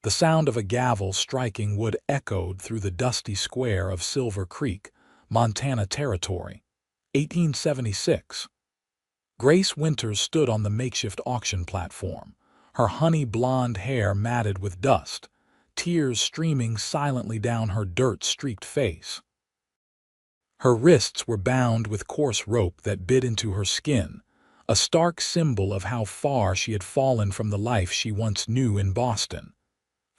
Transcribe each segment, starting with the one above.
The sound of a gavel striking wood echoed through the dusty square of Silver Creek, Montana Territory. 1876. Grace Winters stood on the makeshift auction platform, her honey-blonde hair matted with dust, tears streaming silently down her dirt-streaked face. Her wrists were bound with coarse rope that bit into her skin, a stark symbol of how far she had fallen from the life she once knew in Boston.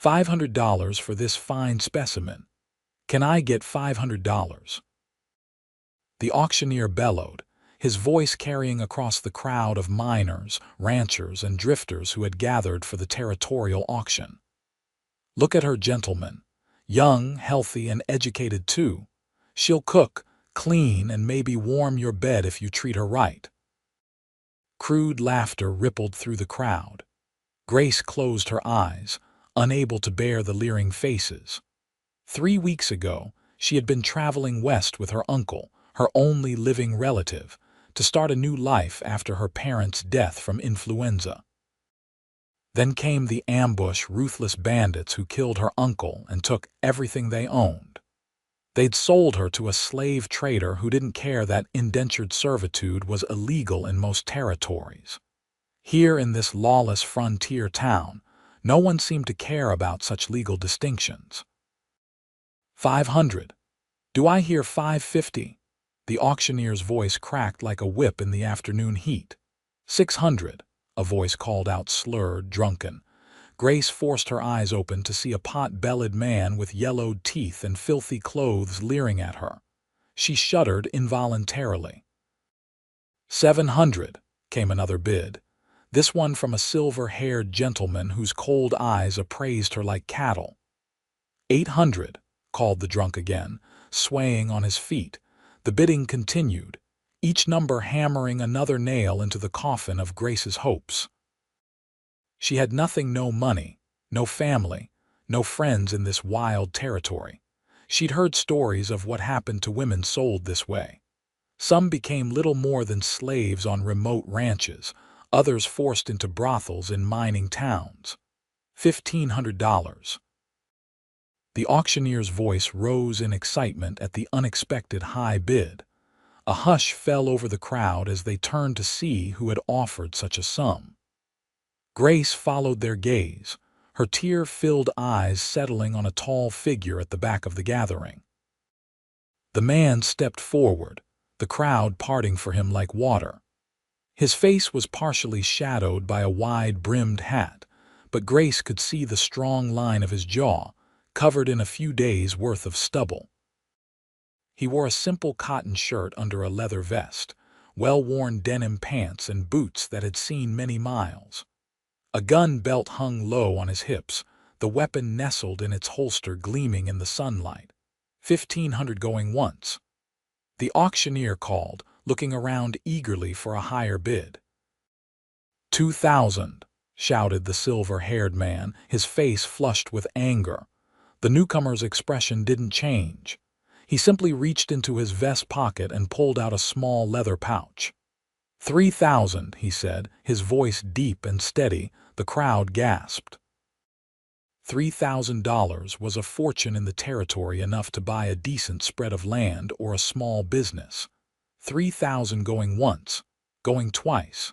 $500 for this fine specimen. Can I get $500? The auctioneer bellowed, his voice carrying across the crowd of miners, ranchers, and drifters who had gathered for the territorial auction. Look at her, gentlemen. Young, healthy, and educated too. She'll cook, clean, and maybe warm your bed if you treat her right. Crude laughter rippled through the crowd. Grace closed her eyes, unable to bear the leering faces. 3 weeks ago, she had been traveling west with her uncle, her only living relative, to start a new life after her parents' death from influenza. Then came the ambush, ruthless bandits who killed her uncle and took everything they owned. They'd sold her to a slave trader who didn't care that indentured servitude was illegal in most territories. Here in this lawless frontier town, no one seemed to care about such legal distinctions. 500. Do I hear 550? The auctioneer's voice cracked like a whip in the afternoon heat. 600, a voice called out, slurred, drunken. Grace forced her eyes open to see a pot-bellied man with yellowed teeth and filthy clothes leering at her. She shuddered involuntarily. 700, came another bid, this one from a silver-haired gentleman whose cold eyes appraised her like cattle. 800, called the drunk again, swaying on his feet. The bidding continued, each number hammering another nail into the coffin of Grace's hopes. She had nothing, no money, no family, no friends in this wild territory. She'd heard stories of what happened to women sold this way. Some became little more than slaves on remote ranches, others forced into brothels in mining towns. $1,500. The auctioneer's voice rose in excitement at the unexpected high bid. A hush fell over the crowd as they turned to see who had offered such a sum. Grace followed their gaze, her tear-filled eyes settling on a tall figure at the back of the gathering. The man stepped forward, the crowd parting for him like water. His face was partially shadowed by a wide-brimmed hat, but Grace could see the strong line of his jaw, covered in a few days' worth of stubble. He wore a simple cotton shirt under a leather vest, well-worn denim pants, and boots that had seen many miles. A gun belt hung low on his hips, the weapon nestled in its holster gleaming in the sunlight. 1,500 going once. The auctioneer called, looking around eagerly for a higher bid. 2,000, shouted the silver-haired man, his face flushed with anger. The newcomer's expression didn't change. He simply reached into his vest pocket and pulled out a small leather pouch. 3,000, he said, his voice deep and steady. The crowd gasped. $3,000 was a fortune in the territory, enough to buy a decent spread of land or a small business. 3,000 going once, going twice.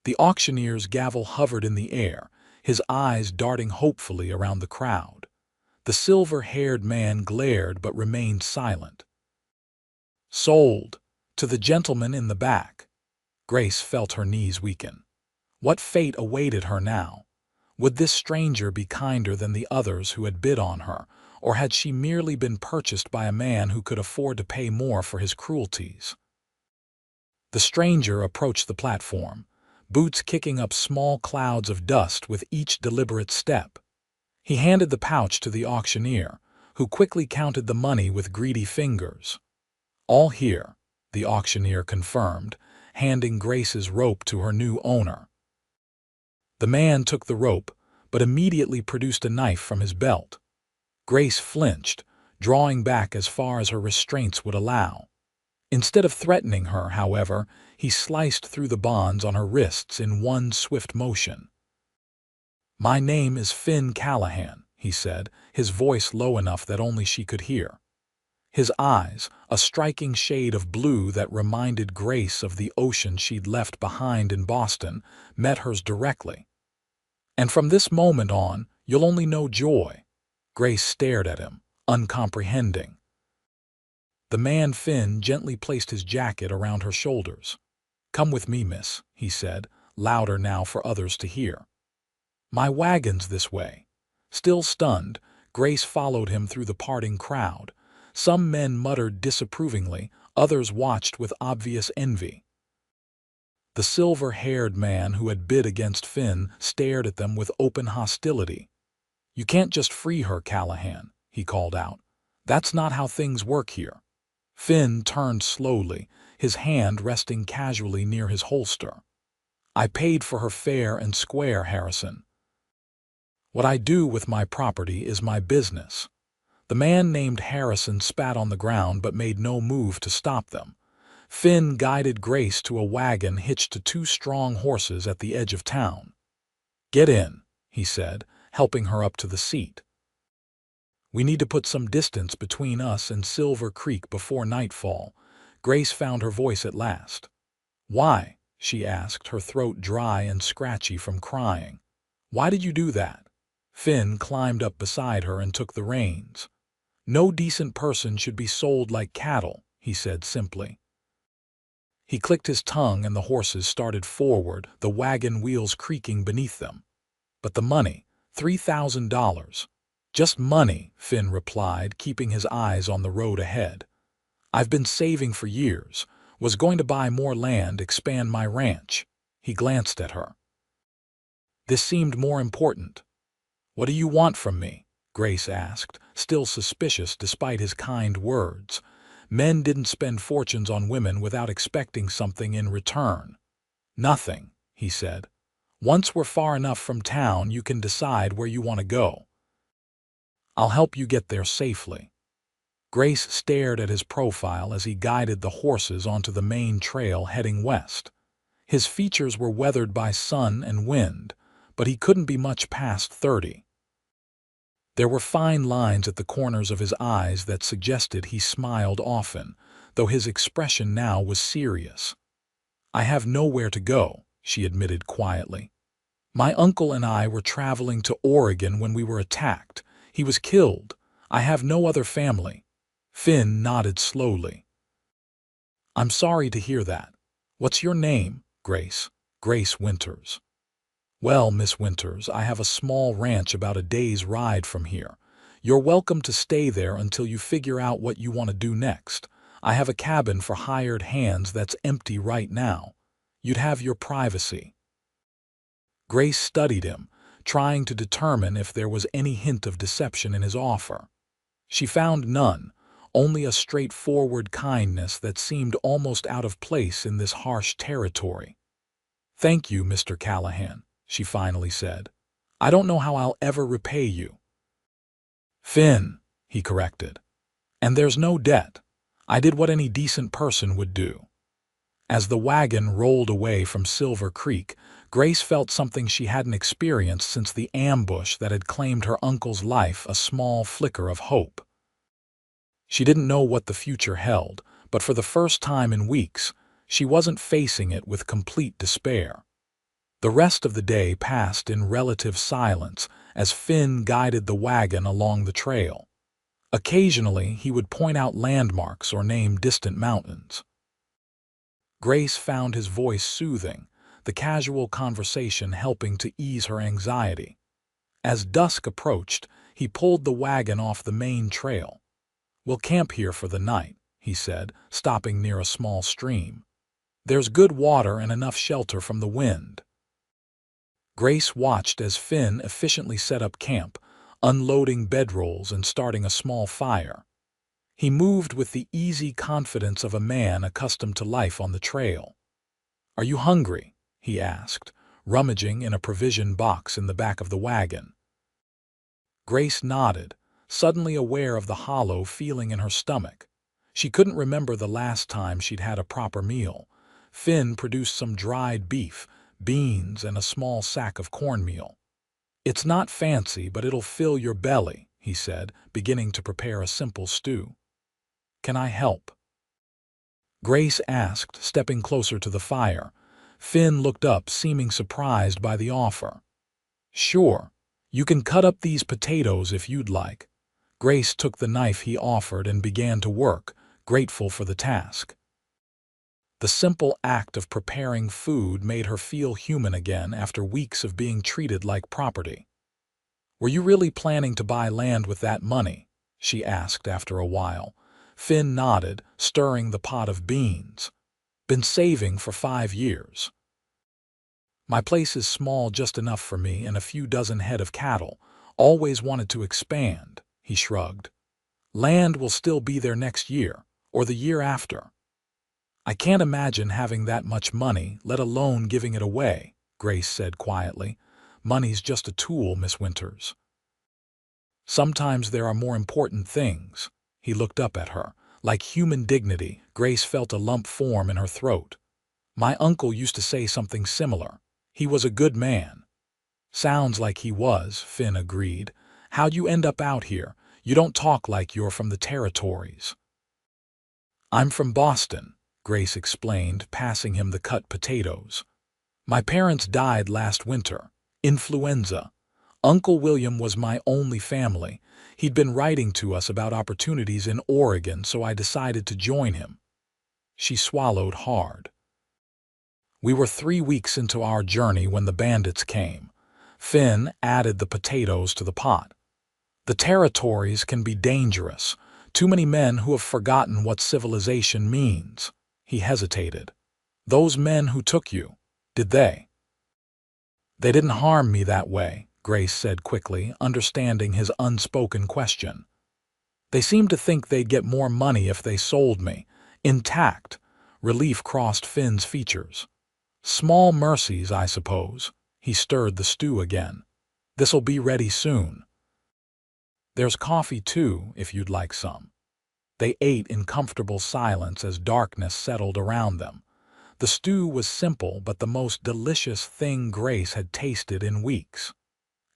The auctioneer's gavel hovered in the air, his eyes darting hopefully around the crowd. The silver-haired man glared but remained silent. Sold, to the gentleman in the back. Grace felt her knees weaken. What fate awaited her now? Would this stranger be kinder than the others who had bid on her, or had she merely been purchased by a man who could afford to pay more for his cruelties? The stranger approached the platform, boots kicking up small clouds of dust with each deliberate step. He handed the pouch to the auctioneer, who quickly counted the money with greedy fingers. All here, the auctioneer confirmed, handing Grace's rope to her new owner. The man took the rope, but immediately produced a knife from his belt. Grace flinched, drawing back as far as her restraints would allow. Instead of threatening her, however, he sliced through the bonds on her wrists in one swift motion. "My name is Finn Callahan," he said, his voice low enough that only she could hear. His eyes, a striking shade of blue that reminded Grace of the ocean she'd left behind in Boston, met hers directly. "And from this moment on, you'll only know joy." Grace stared at him, uncomprehending. The man Finn gently placed his jacket around her shoulders. "Come with me, miss," he said, louder now for others to hear. "My wagon's this way." Still stunned, Grace followed him through the parting crowd. Some men muttered disapprovingly, others watched with obvious envy. The silver-haired man who had bid against Finn stared at them with open hostility. "You can't just free her, Callahan," he called out. "That's not how things work here." Finn turned slowly, his hand resting casually near his holster. "I paid for her fair and square, Harrison. What I do with my property is my business." The man named Harrison spat on the ground but made no move to stop them. Finn guided Grace to a wagon hitched to two strong horses at the edge of town. "Get in," he said, helping her up to the seat. "We need to put some distance between us and Silver Creek before nightfall." Grace found her voice at last. "Why?" she asked, her throat dry and scratchy from crying. "Why did you do that?" Finn climbed up beside her and took the reins. "No decent person should be sold like cattle," he said simply. He clicked his tongue and the horses started forward, the wagon wheels creaking beneath them. "But the money, $3,000. "Just money," Finn replied, keeping his eyes on the road ahead. "I've been saving for years. Was going to buy more land, expand my ranch." He glanced at her. This seemed more important. "What do you want from me?" Grace asked, still suspicious despite his kind words. Men didn't spend fortunes on women without expecting something in return. "Nothing," he said. "Once we're far enough from town, you can decide where you want to go. I'll help you get there safely." Grace stared at his profile as he guided the horses onto the main trail heading west. His features were weathered by sun and wind, but he couldn't be much past 30. There were fine lines at the corners of his eyes that suggested he smiled often, though his expression now was serious. "I have nowhere to go," she admitted quietly. "My uncle and I were traveling to Oregon when we were attacked. He was killed. I have no other family." Finn nodded slowly. "I'm sorry to hear that. What's your name?" "Grace. Grace Winters." "Well, Miss Winters, I have a small ranch about a day's ride from here. You're welcome to stay there until you figure out what you want to do next. I have a cabin for hired hands that's empty right now. You'd have your privacy." Grace studied him, trying to determine if there was any hint of deception in his offer. She found none, only a straightforward kindness that seemed almost out of place in this harsh territory. "Thank you, Mr. Callahan," she finally said. "I don't know how I'll ever repay you." "Finn," he corrected. "And there's no debt. I did what any decent person would do." As the wagon rolled away from Silver Creek, Grace felt something she hadn't experienced since the ambush that had claimed her uncle's life, a small flicker of hope. She didn't know what the future held, but for the first time in weeks, she wasn't facing it with complete despair. The rest of the day passed in relative silence as Finn guided the wagon along the trail. Occasionally, he would point out landmarks or name distant mountains. Grace found his voice soothing, the casual conversation helping to ease her anxiety. As dusk approached, he pulled the wagon off the main trail. "We'll camp here for the night," he said, stopping near a small stream. "There's good water and enough shelter from the wind." Grace watched as Finn efficiently set up camp, unloading bedrolls and starting a small fire. He moved with the easy confidence of a man accustomed to life on the trail. "Are you hungry?" he asked, rummaging in a provision box in the back of the wagon. Grace nodded, suddenly aware of the hollow feeling in her stomach. She couldn't remember the last time she'd had a proper meal. Finn produced some dried beef, beans, and a small sack of cornmeal. It's not fancy, but it'll fill your belly, he said, beginning to prepare a simple stew. Can I help? Grace asked, stepping closer to the fire. Finn looked up, seeming surprised by the offer. Sure, you can cut up these potatoes if you'd like. Grace took the knife he offered and began to work, grateful for the task. The simple act of preparing food made her feel human again after weeks of being treated like property. Were you really planning to buy land with that money? She asked after a while. Finn nodded, stirring the pot of beans. Been saving for 5 years. My place is small, just enough for me and a few dozen head of cattle. Always wanted to expand, he shrugged. Land will still be there next year, or the year after. I can't imagine having that much money, let alone giving it away, Grace said quietly. Money's just a tool, Miss Winters. Sometimes there are more important things. He looked up at her. Like human dignity, Grace felt a lump form in her throat. My uncle used to say something similar. He was a good man. Sounds like he was, Finn agreed. How'd you end up out here? You don't talk like you're from the territories. I'm from Boston, Grace explained, passing him the cut potatoes. My parents died last winter. Influenza. Uncle William was my only family. He'd been writing to us about opportunities in Oregon, so I decided to join him. She swallowed hard. We were 3 weeks into our journey when the bandits came. Finn added the potatoes to the pot. The territories can be dangerous. Too many men who have forgotten what civilization means. He hesitated. Those men who took you, did they? They didn't harm me that way, Grace said quickly, understanding his unspoken question. They seemed to think they'd get more money if they sold me. Intact. Relief crossed Finn's features. Small mercies, I suppose. He stirred the stew again. This'll be ready soon. There's coffee, too, if you'd like some. They ate in comfortable silence as darkness settled around them. The stew was simple, but the most delicious thing Grace had tasted in weeks.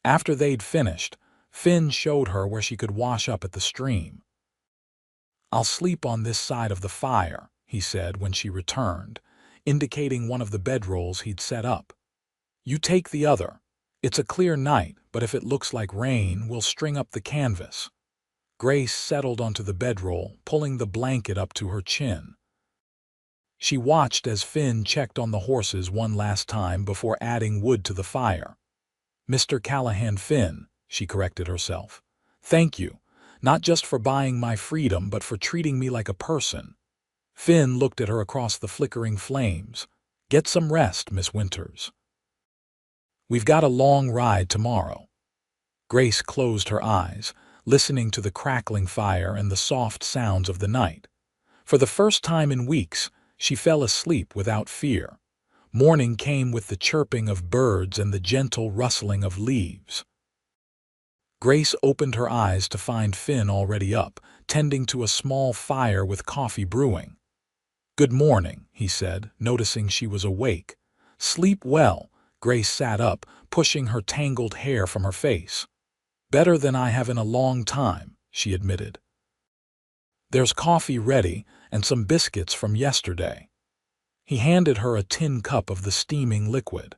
After they'd finished, Finn showed her where she could wash up at the stream. I'll sleep on this side of the fire, he said when she returned, indicating one of the bedrolls he'd set up. You take the other. It's a clear night, but if it looks like rain, we'll string up the canvas. Grace settled onto the bedroll, pulling the blanket up to her chin. She watched as Finn checked on the horses one last time before adding wood to the fire. Mr. Callahan Finn, she corrected herself. Thank you, not just for buying my freedom, but for treating me like a person. Finn looked at her across the flickering flames. Get some rest, Miss Winters. We've got a long ride tomorrow. Grace closed her eyes, listening to the crackling fire and the soft sounds of the night. For the first time in weeks, she fell asleep without fear. Morning came with the chirping of birds and the gentle rustling of leaves. Grace opened her eyes to find Finn already up, tending to a small fire with coffee brewing. Good morning, he said, noticing she was awake. Sleep well. Grace sat up, pushing her tangled hair from her face. Better than I have in a long time, she admitted. There's coffee ready and some biscuits from yesterday. He handed her a tin cup of the steaming liquid.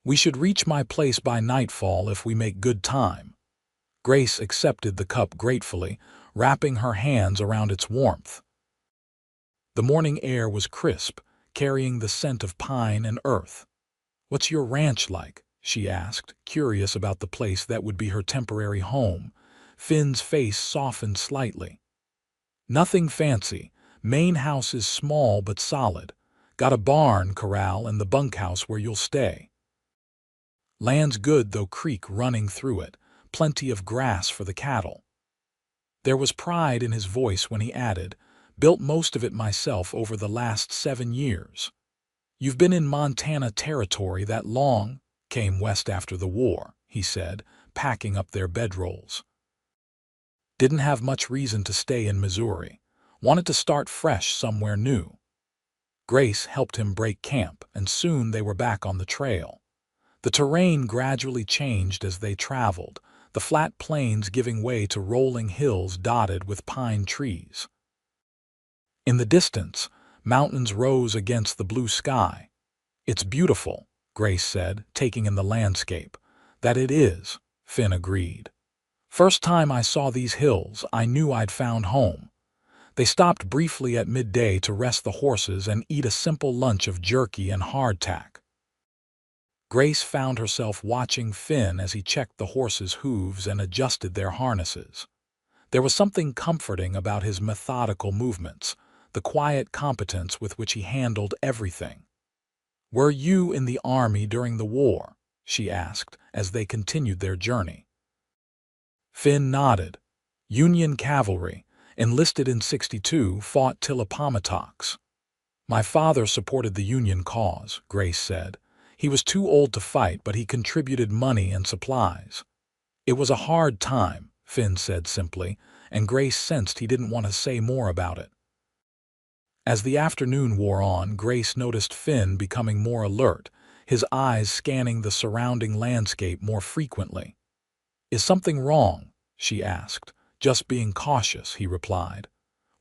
We should reach my place by nightfall if we make good time. Grace accepted the cup gratefully, wrapping her hands around its warmth. The morning air was crisp, carrying the scent of pine and earth. What's your ranch like? She asked, curious about the place that would be her temporary home. Finn's face softened slightly. Nothing fancy. Main house is small but solid. Got a barn, corral, and the bunkhouse where you'll stay. Land's good, though, creek running through it. Plenty of grass for the cattle. There was pride in his voice when he added, built most of it myself over the last 7 years. You've been in Montana territory that long? Came west after the war, he said, packing up their bedrolls. Didn't have much reason to stay in Missouri. Wanted to start fresh somewhere new. Grace helped him break camp, and soon they were back on the trail. The terrain gradually changed as they traveled, the flat plains giving way to rolling hills dotted with pine trees. In the distance, mountains rose against the blue sky. "It's beautiful," Grace said, taking in the landscape. "That it is," Finn agreed. "First time I saw these hills, I knew I'd found home." They stopped briefly at midday to rest the horses and eat a simple lunch of jerky and hardtack. Grace found herself watching Finn as he checked the horses' hooves and adjusted their harnesses. There was something comforting about his methodical movements, the quiet competence with which he handled everything. "Were you in the army during the war?" she asked as they continued their journey. Finn nodded. "Union cavalry, enlisted in '62, fought till Appomattox." "My father supported the Union cause," Grace said. "He was too old to fight, but he contributed money and supplies." "It was a hard time," Finn said simply, and Grace sensed he didn't want to say more about it. As the afternoon wore on, Grace noticed Finn becoming more alert, his eyes scanning the surrounding landscape more frequently. "Is something wrong?" she asked. "Just being cautious," he replied.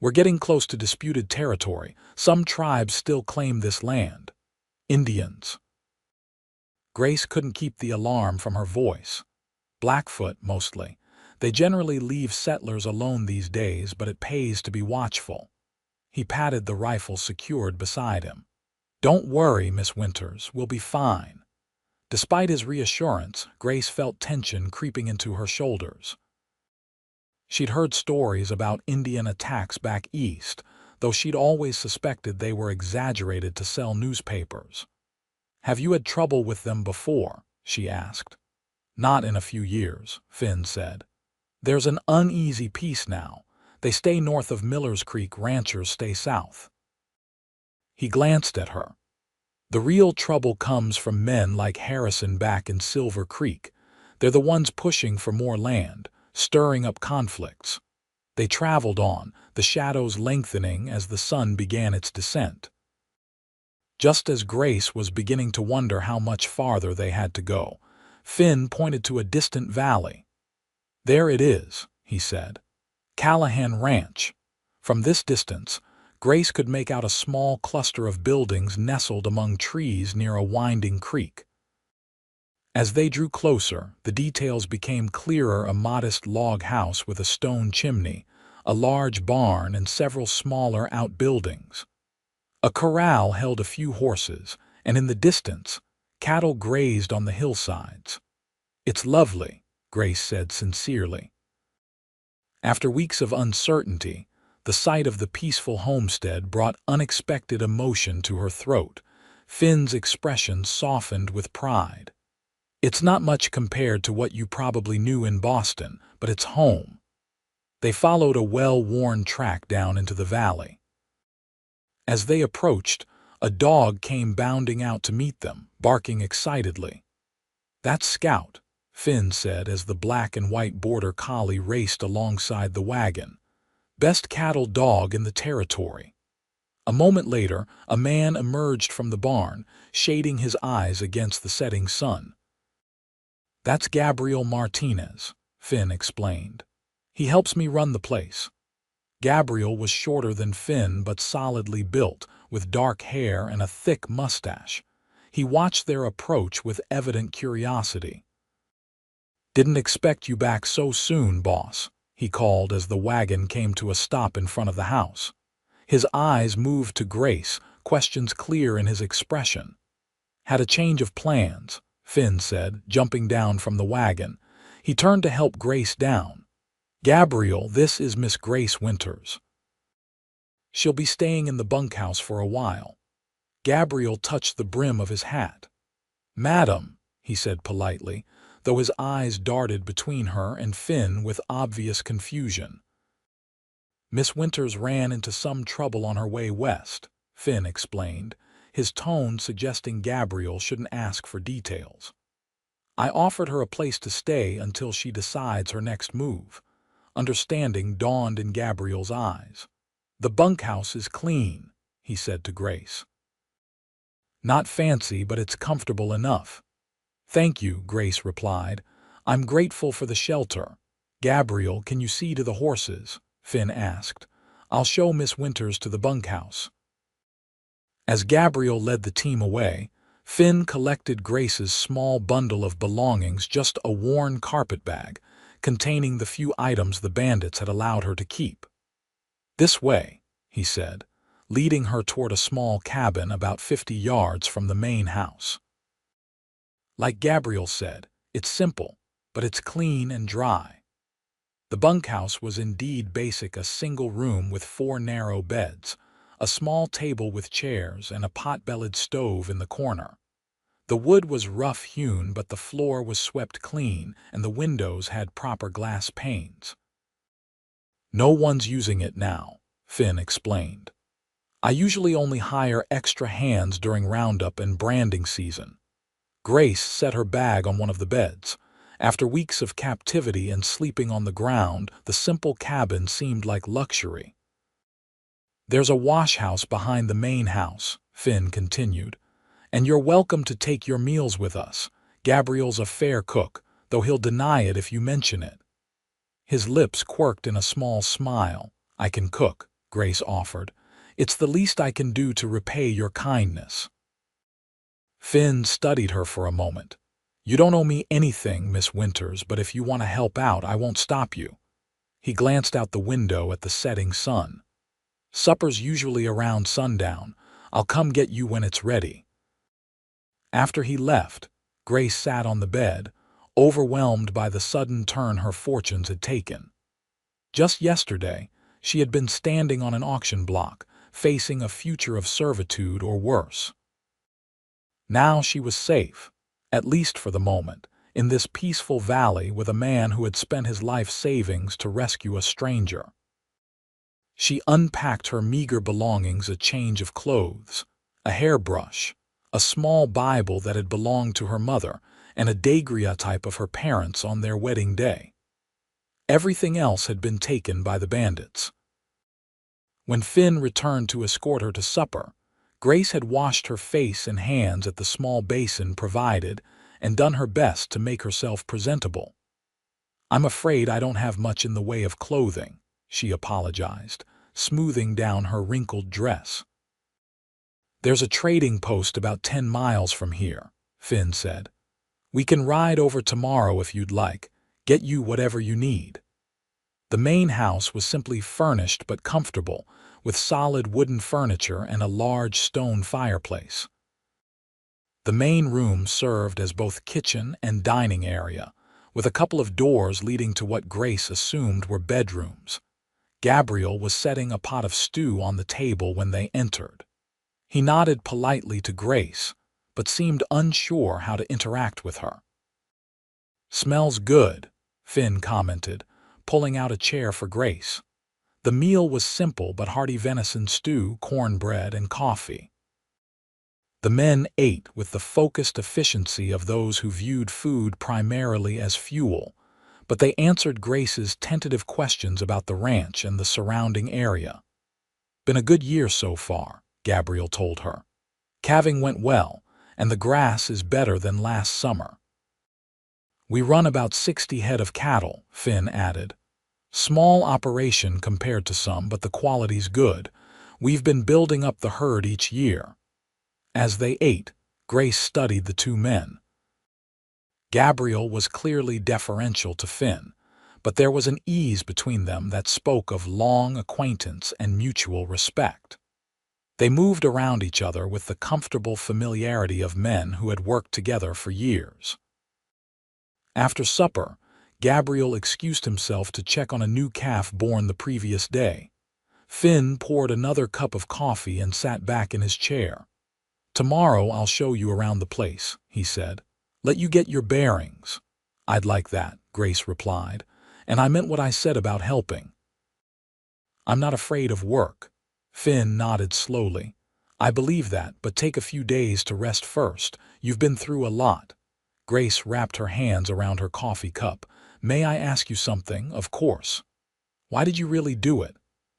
"We're getting close to disputed territory. Some tribes still claim this land. Indians." Grace couldn't keep the alarm from her voice. "Blackfoot, mostly. They generally leave settlers alone these days, but it pays to be watchful." He patted the rifle secured beside him. "Don't worry, Miss Winters, we'll be fine." Despite his reassurance, Grace felt tension creeping into her shoulders. She'd heard stories about Indian attacks back east, though she'd always suspected they were exaggerated to sell newspapers. "Have you had trouble with them before?" she asked. "Not in a few years," Finn said. "There's an uneasy peace now. They stay north of Miller's Creek, ranchers stay south." He glanced at her. "The real trouble comes from men like Harrison back in Silver Creek. They're the ones pushing for more land, stirring up conflicts." They traveled on, the shadows lengthening as the sun began its descent. Just as Grace was beginning to wonder how much farther they had to go, Finn pointed to a distant valley. "There it is," he said. "Callahan Ranch." From this distance, Grace could make out a small cluster of buildings nestled among trees near a winding creek. As they drew closer, the details became clearer: a modest log house with a stone chimney, a large barn, and several smaller outbuildings. A corral held a few horses, and in the distance, cattle grazed on the hillsides. "It's lovely," Grace said sincerely. After weeks of uncertainty, the sight of the peaceful homestead brought unexpected emotion to her throat. Finn's expression softened with pride. "It's not much compared to what you probably knew in Boston, but it's home." They followed a well-worn track down into the valley. As they approached, a dog came bounding out to meet them, barking excitedly. "That's Scout," Finn said as the black and white border collie raced alongside the wagon. "Best cattle dog in the territory." A moment later, a man emerged from the barn, shading his eyes against the setting sun. "That's Gabriel Martinez," Finn explained. "He helps me run the place." Gabriel was shorter than Finn but solidly built, with dark hair and a thick mustache. He watched their approach with evident curiosity. "Didn't expect you back so soon, boss," he called as the wagon came to a stop in front of the house. His eyes moved to Grace, questions clear in his expression. "Had a change of plans," Finn said, jumping down from the wagon. He turned to help Grace down. "Gabriel, this is Miss Grace Winters. She'll be staying in the bunkhouse for a while." Gabriel touched the brim of his hat. "Madam," he said politely, though his eyes darted between her and Finn with obvious confusion. "Miss Winters ran into some trouble on her way west," Finn explained, his tone suggesting Gabriel shouldn't ask for details. "I offered her a place to stay until she decides her next move." Understanding dawned in Gabriel's eyes. "The bunkhouse is clean," he said to Grace. "Not fancy, but it's comfortable enough." "Thank you," Grace replied. "I'm grateful for the shelter." "Gabriel, can you see to the horses?" Finn asked. "I'll show Miss Winters to the bunkhouse." As Gabriel led the team away, Finn collected Grace's small bundle of belongings, just a worn carpet bag, containing the few items the bandits had allowed her to keep. "This way," he said, leading her toward a small cabin about 50 yards from the main house. Like Gabriel said, it's simple, but it's clean and dry. The bunkhouse was indeed basic, a single room with 4 narrow beds, a small table with chairs, and a pot-bellied stove in the corner. The wood was rough-hewn, but the floor was swept clean, and the windows had proper glass panes. "No one's using it now," Finn explained. "I usually only hire extra hands during roundup and branding season." Grace set her bag on one of the beds. After weeks of captivity and sleeping on the ground, the simple cabin seemed like luxury. "There's a wash house behind the main house," Finn continued, "and you're welcome to take your meals with us. Gabriel's a fair cook, though he'll deny it if you mention it." His lips quirked in a small smile. "I can cook," Grace offered. "It's the least I can do to repay your kindness." Finn studied her for a moment. "You don't owe me anything, Miss Winters, but if you want to help out, I won't stop you." He glanced out the window at the setting sun. "Supper's usually around sundown. I'll come get you when it's ready." After he left, Grace sat on the bed, overwhelmed by the sudden turn her fortunes had taken. Just yesterday, she had been standing on an auction block, facing a future of servitude or worse. Now she was safe, at least for the moment, in this peaceful valley with a man who had spent his life savings to rescue a stranger. She unpacked her meager belongings: a change of clothes, a hairbrush, a small Bible that had belonged to her mother, and a daguerreotype of her parents on their wedding day. Everything else had been taken by the bandits. When Finn returned to escort her to supper, Grace had washed her face and hands at the small basin provided and done her best to make herself presentable. "I'm afraid I don't have much in the way of clothing," she apologized, smoothing down her wrinkled dress. "There's a trading post about 10 miles from here," Finn said. "We can ride over tomorrow if you'd like, get you whatever you need." The main house was simply furnished but comfortable, with solid wooden furniture and a large stone fireplace. The main room served as both kitchen and dining area, with a couple of doors leading to what Grace assumed were bedrooms. Gabriel was setting a pot of stew on the table when they entered. He nodded politely to Grace, but seemed unsure how to interact with her. "Smells good," Finn commented, pulling out a chair for Grace. The meal was simple but hearty: venison stew, cornbread, and coffee. The men ate with the focused efficiency of those who viewed food primarily as fuel, but they answered Grace's tentative questions about the ranch and the surrounding area. "Been a good year so far," Gabriel told her. "Calving went well, and the grass is better than last summer." "We run about 60 head of cattle," Finn added. "Small operation compared to some, but the quality's good. We've been building up the herd each year." As they ate, Grace studied the two men. Gabriel was clearly deferential to Finn, but there was an ease between them that spoke of long acquaintance and mutual respect. They moved around each other with the comfortable familiarity of men who had worked together for years. After supper, Gabriel excused himself to check on a new calf born the previous day. Finn poured another cup of coffee and sat back in his chair. "Tomorrow I'll show you around the place," he said. "Let you get your bearings." "I'd like that," Grace replied, "and I meant what I said about helping." "I'm not afraid of work." Finn nodded slowly. "I believe that, but take a few days to rest first. You've been through a lot." Grace wrapped her hands around her coffee cup. "May I ask you something?" "Of course." "Why did you really do it?"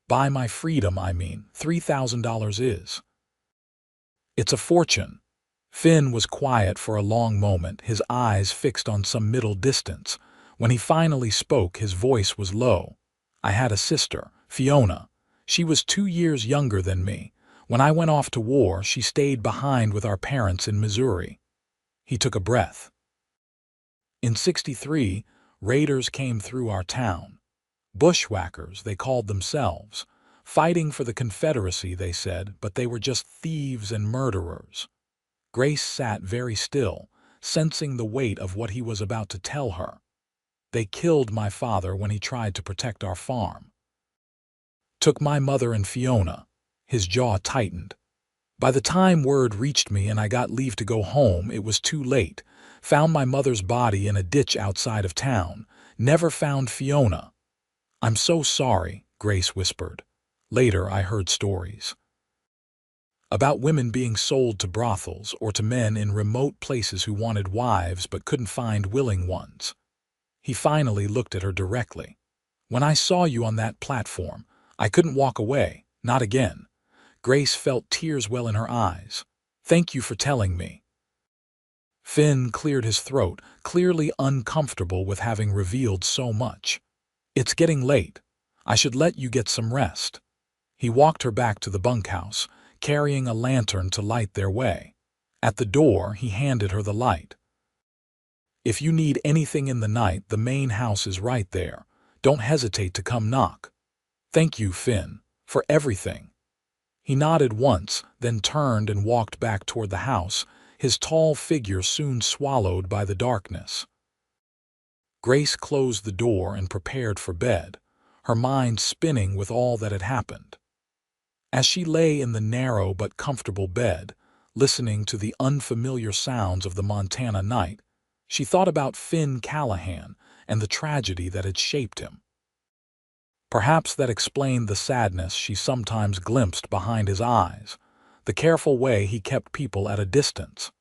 "Buy my freedom, I mean. $3,000 is. It's a fortune." Finn was quiet for a long moment, his eyes fixed on some middle distance. When he finally spoke, his voice was low. I had a sister, Fiona. She was 2 years younger than me. When I went off to war, she stayed behind with our parents in Missouri. He took a breath. In '63, raiders came through our town. Bushwhackers, they called themselves. Fighting for the Confederacy, they said, but they were just thieves and murderers. Grace sat very still, sensing the weight of what he was about to tell her. They killed my father when he tried to protect our farm. Took my mother and Fiona. His jaw tightened. By the time word reached me and I got leave to go home, it was too late. Found my mother's body in a ditch outside of town. Never found Fiona. I'm so sorry, Grace whispered. Later I heard stories about women being sold to brothels or to men in remote places who wanted wives but couldn't find willing ones. He finally looked at her directly. When I saw you on that platform, I couldn't walk away, not again. Grace felt tears well in her eyes. Thank you for telling me. Finn cleared his throat, clearly uncomfortable with having revealed so much. It's getting late. I should let you get some rest. He walked her back to the bunkhouse, carrying a lantern to light their way. At the door, he handed her the light. If you need anything in the night, the main house is right there. Don't hesitate to come knock. Thank you, Finn, for everything. He nodded once, then turned and walked back toward the house, his tall figure soon swallowed by the darkness. Grace closed the door and prepared for bed, her mind spinning with all that had happened. As she lay in the narrow but comfortable bed, listening to the unfamiliar sounds of the Montana night, she thought about Finn Callahan and the tragedy that had shaped him. Perhaps that explained the sadness she sometimes glimpsed behind his eyes, the careful way he kept people at a distance.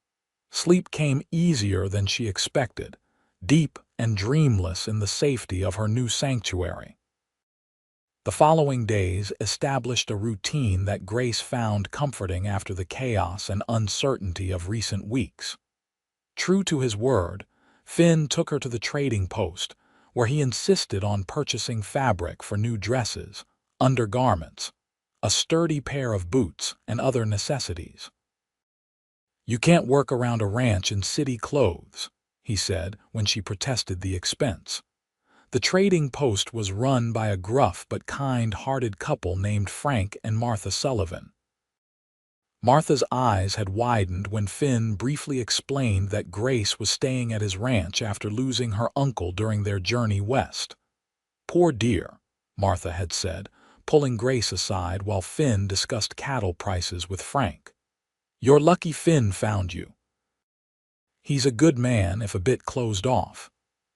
Sleep came easier than she expected, deep and dreamless in the safety of her new sanctuary. The following days established a routine that Grace found comforting after the chaos and uncertainty of recent weeks. True to his word, Finn took her to the trading post, where he insisted on purchasing fabric for new dresses, undergarments, a sturdy pair of boots, and other necessities. You can't work around a ranch in city clothes, he said when she protested the expense. The trading post was run by a gruff but kind-hearted couple named Frank and Martha Sullivan. Martha's eyes had widened when Finn briefly explained that Grace was staying at his ranch after losing her uncle during their journey west. Poor dear, Martha had said, pulling Grace aside while Finn discussed cattle prices with Frank. You're lucky Finn found you. He's a good man if a bit closed off.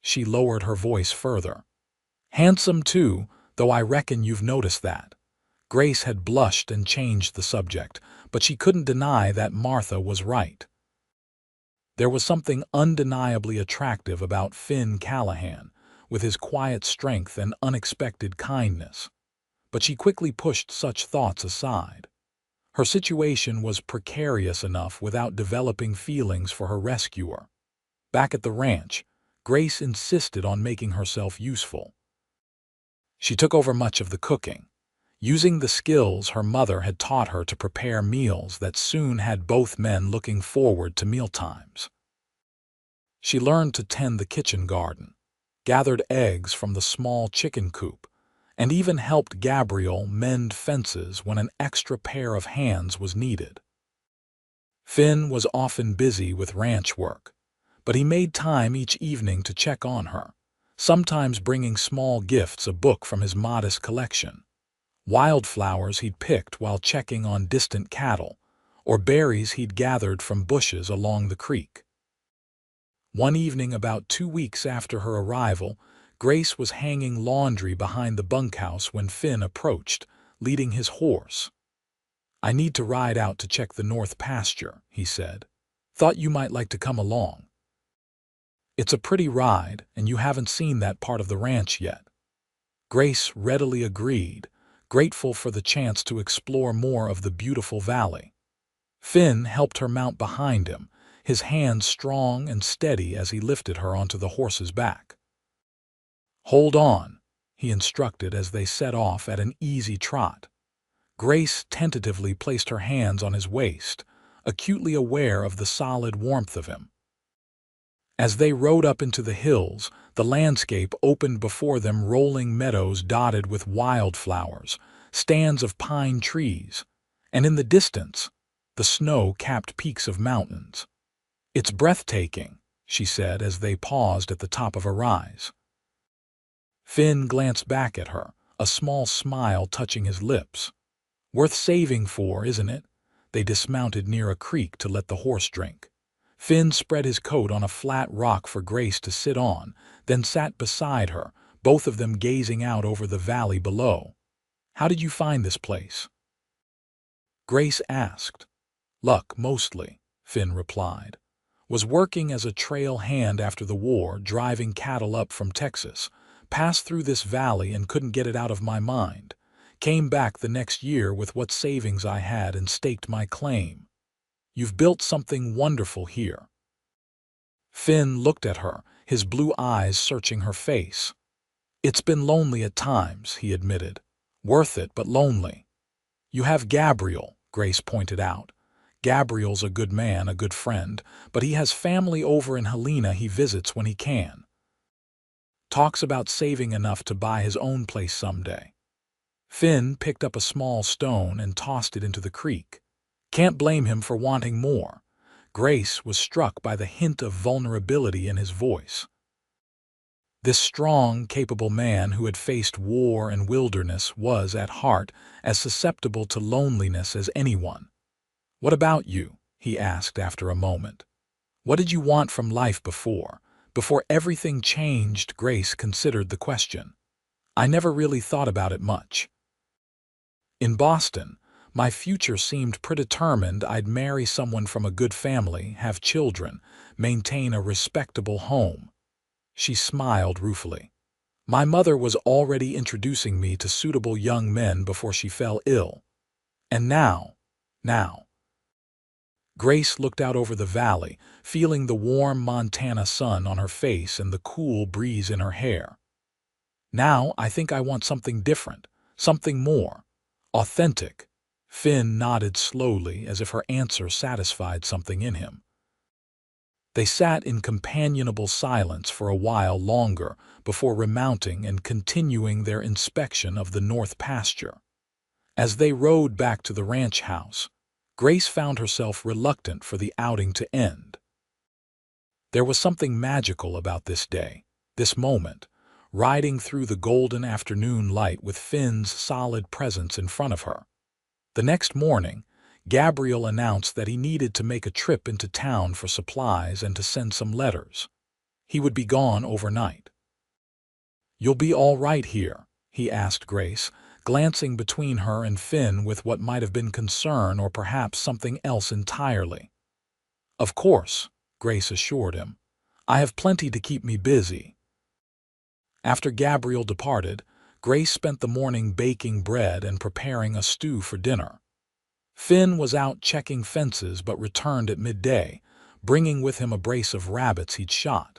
She lowered her voice further. Handsome too, though I reckon you've noticed that. Grace had blushed and changed the subject, but she couldn't deny that Martha was right. There was something undeniably attractive about Finn Callahan, with his quiet strength and unexpected kindness. But she quickly pushed such thoughts aside. Her situation was precarious enough without developing feelings for her rescuer. Back at the ranch, Grace insisted on making herself useful. She took over much of the cooking, using the skills her mother had taught her to prepare meals that soon had both men looking forward to mealtimes. She learned to tend the kitchen garden, gathered eggs from the small chicken coop, and even helped Gabriel mend fences when an extra pair of hands was needed. Finn was often busy with ranch work, but he made time each evening to check on her, sometimes bringing small gifts, a book from his modest collection, wildflowers he'd picked while checking on distant cattle, or berries he'd gathered from bushes along the creek. One evening about 2 weeks after her arrival, Grace was hanging laundry behind the bunkhouse when Finn approached, leading his horse. I need to ride out to check the north pasture, he said. Thought you might like to come along. It's a pretty ride, and you haven't seen that part of the ranch yet. Grace readily agreed, grateful for the chance to explore more of the beautiful valley. Finn helped her mount behind him, his hands strong and steady as he lifted her onto the horse's back. "Hold on," he instructed as they set off at an easy trot. Grace tentatively placed her hands on his waist, acutely aware of the solid warmth of him. As they rode up into the hills, the landscape opened before them, rolling meadows dotted with wildflowers, stands of pine trees, and in the distance, the snow-capped peaks of mountains. "It's breathtaking," she said as they paused at the top of a rise. Finn glanced back at her, a small smile touching his lips. "Worth saving for, isn't it?" They dismounted near a creek to let the horse drink. Finn spread his coat on a flat rock for Grace to sit on, then sat beside her, both of them gazing out over the valley below. "How did you find this place?" Grace asked. "Luck, mostly," Finn replied. "Was working as a trail hand after the war, driving cattle up from Texas. Passed through this valley and couldn't get it out of my mind. Came back the next year with what savings I had and staked my claim. You've built something wonderful here." Finn looked at her, his blue eyes searching her face. "It's been lonely at times," he admitted. "Worth it, but lonely." "You have Gabriel," Grace pointed out. "Gabriel's a good man, a good friend, but he has family over in Helena he visits when he can. Talks about saving enough to buy his own place someday." Finn picked up a small stone and tossed it into the creek. Can't blame him for wanting more. Grace was struck by the hint of vulnerability in his voice. This strong, capable man who had faced war and wilderness was, at heart, as susceptible to loneliness as anyone. "What about you?" he asked after a moment. "What did you want from life before? Before everything changed?" Grace considered the question. "I never really thought about it much. In Boston, my future seemed predetermined. I'd marry someone from a good family, have children, maintain a respectable home." She smiled ruefully. "My mother was already introducing me to suitable young men before she fell ill. And now. Grace looked out over the valley, feeling the warm Montana sun on her face and the cool breeze in her hair. "Now I think I want something different, something more authentic." Finn nodded slowly as if her answer satisfied something in him. They sat in companionable silence for a while longer before remounting and continuing their inspection of the north pasture. As they rode back to the ranch house, Grace found herself reluctant for the outing to end. There was something magical about this day, this moment, riding through the golden afternoon light with Finn's solid presence in front of her. The next morning, Gabriel announced that he needed to make a trip into town for supplies and to send some letters. He would be gone overnight. "You'll be all right here?" he asked Grace, glancing between her and Finn with what might have been concern or perhaps something else entirely. "Of course," Grace assured him. "I have plenty to keep me busy." After Gabriel departed, Grace spent the morning baking bread and preparing a stew for dinner. Finn was out checking fences but returned at midday, bringing with him a brace of rabbits he'd shot.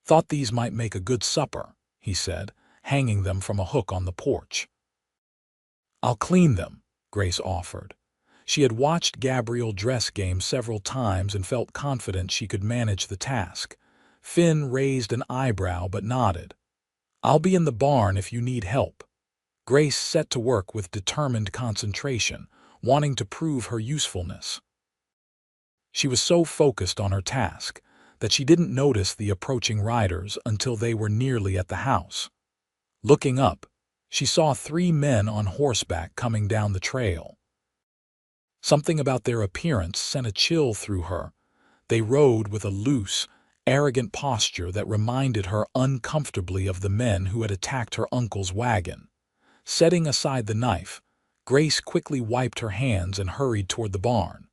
"Thought these might make a good supper," he said, hanging them from a hook on the porch. "I'll clean them," Grace offered. She had watched Gabriel dress game several times and felt confident she could manage the task. Finn raised an eyebrow but nodded. "I'll be in the barn if you need help." Grace set to work with determined concentration, wanting to prove her usefulness. She was so focused on her task that she didn't notice the approaching riders until they were nearly at the house. Looking up, she saw 3 men on horseback coming down the trail. Something about their appearance sent a chill through her. They rode with a loose, arrogant posture that reminded her uncomfortably of the men who had attacked her uncle's wagon. Setting aside the knife, Grace quickly wiped her hands and hurried toward the barn.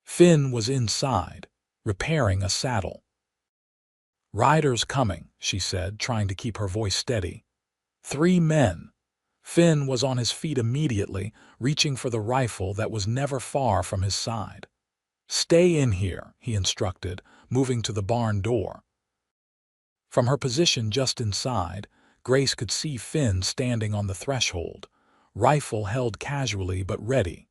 Finn was inside, repairing a saddle. "Riders coming," she said, trying to keep her voice steady. 3 men. Finn was on his feet immediately, reaching for the rifle that was never far from his side. "Stay in here," he instructed, moving to the barn door. From her position just inside, Grace could see Finn standing on the threshold, rifle held casually but ready.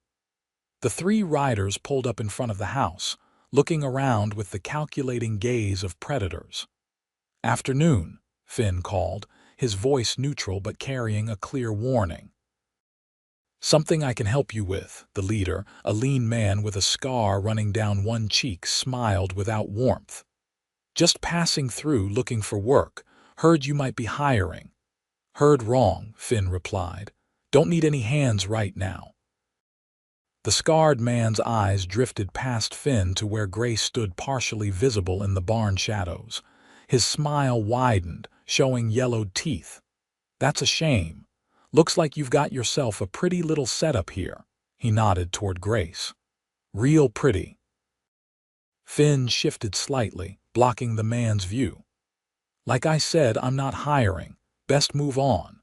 The three riders pulled up in front of the house, looking around with the calculating gaze of predators. "Afternoon," Finn called, his voice neutral but carrying a clear warning. "Something I can help you with," the leader, a lean man with a scar running down one cheek, smiled without warmth. "Just passing through looking for work. Heard you might be hiring." "Heard wrong," Finn replied. "Don't need any hands right now." The scarred man's eyes drifted past Finn to where Grace stood partially visible in the barn shadows. His smile widened, showing yellowed teeth. "That's a shame. Looks like you've got yourself a pretty little setup here." He nodded toward Grace. "Real pretty." Finn shifted slightly, blocking the man's view. "Like I said, I'm not hiring. Best move on."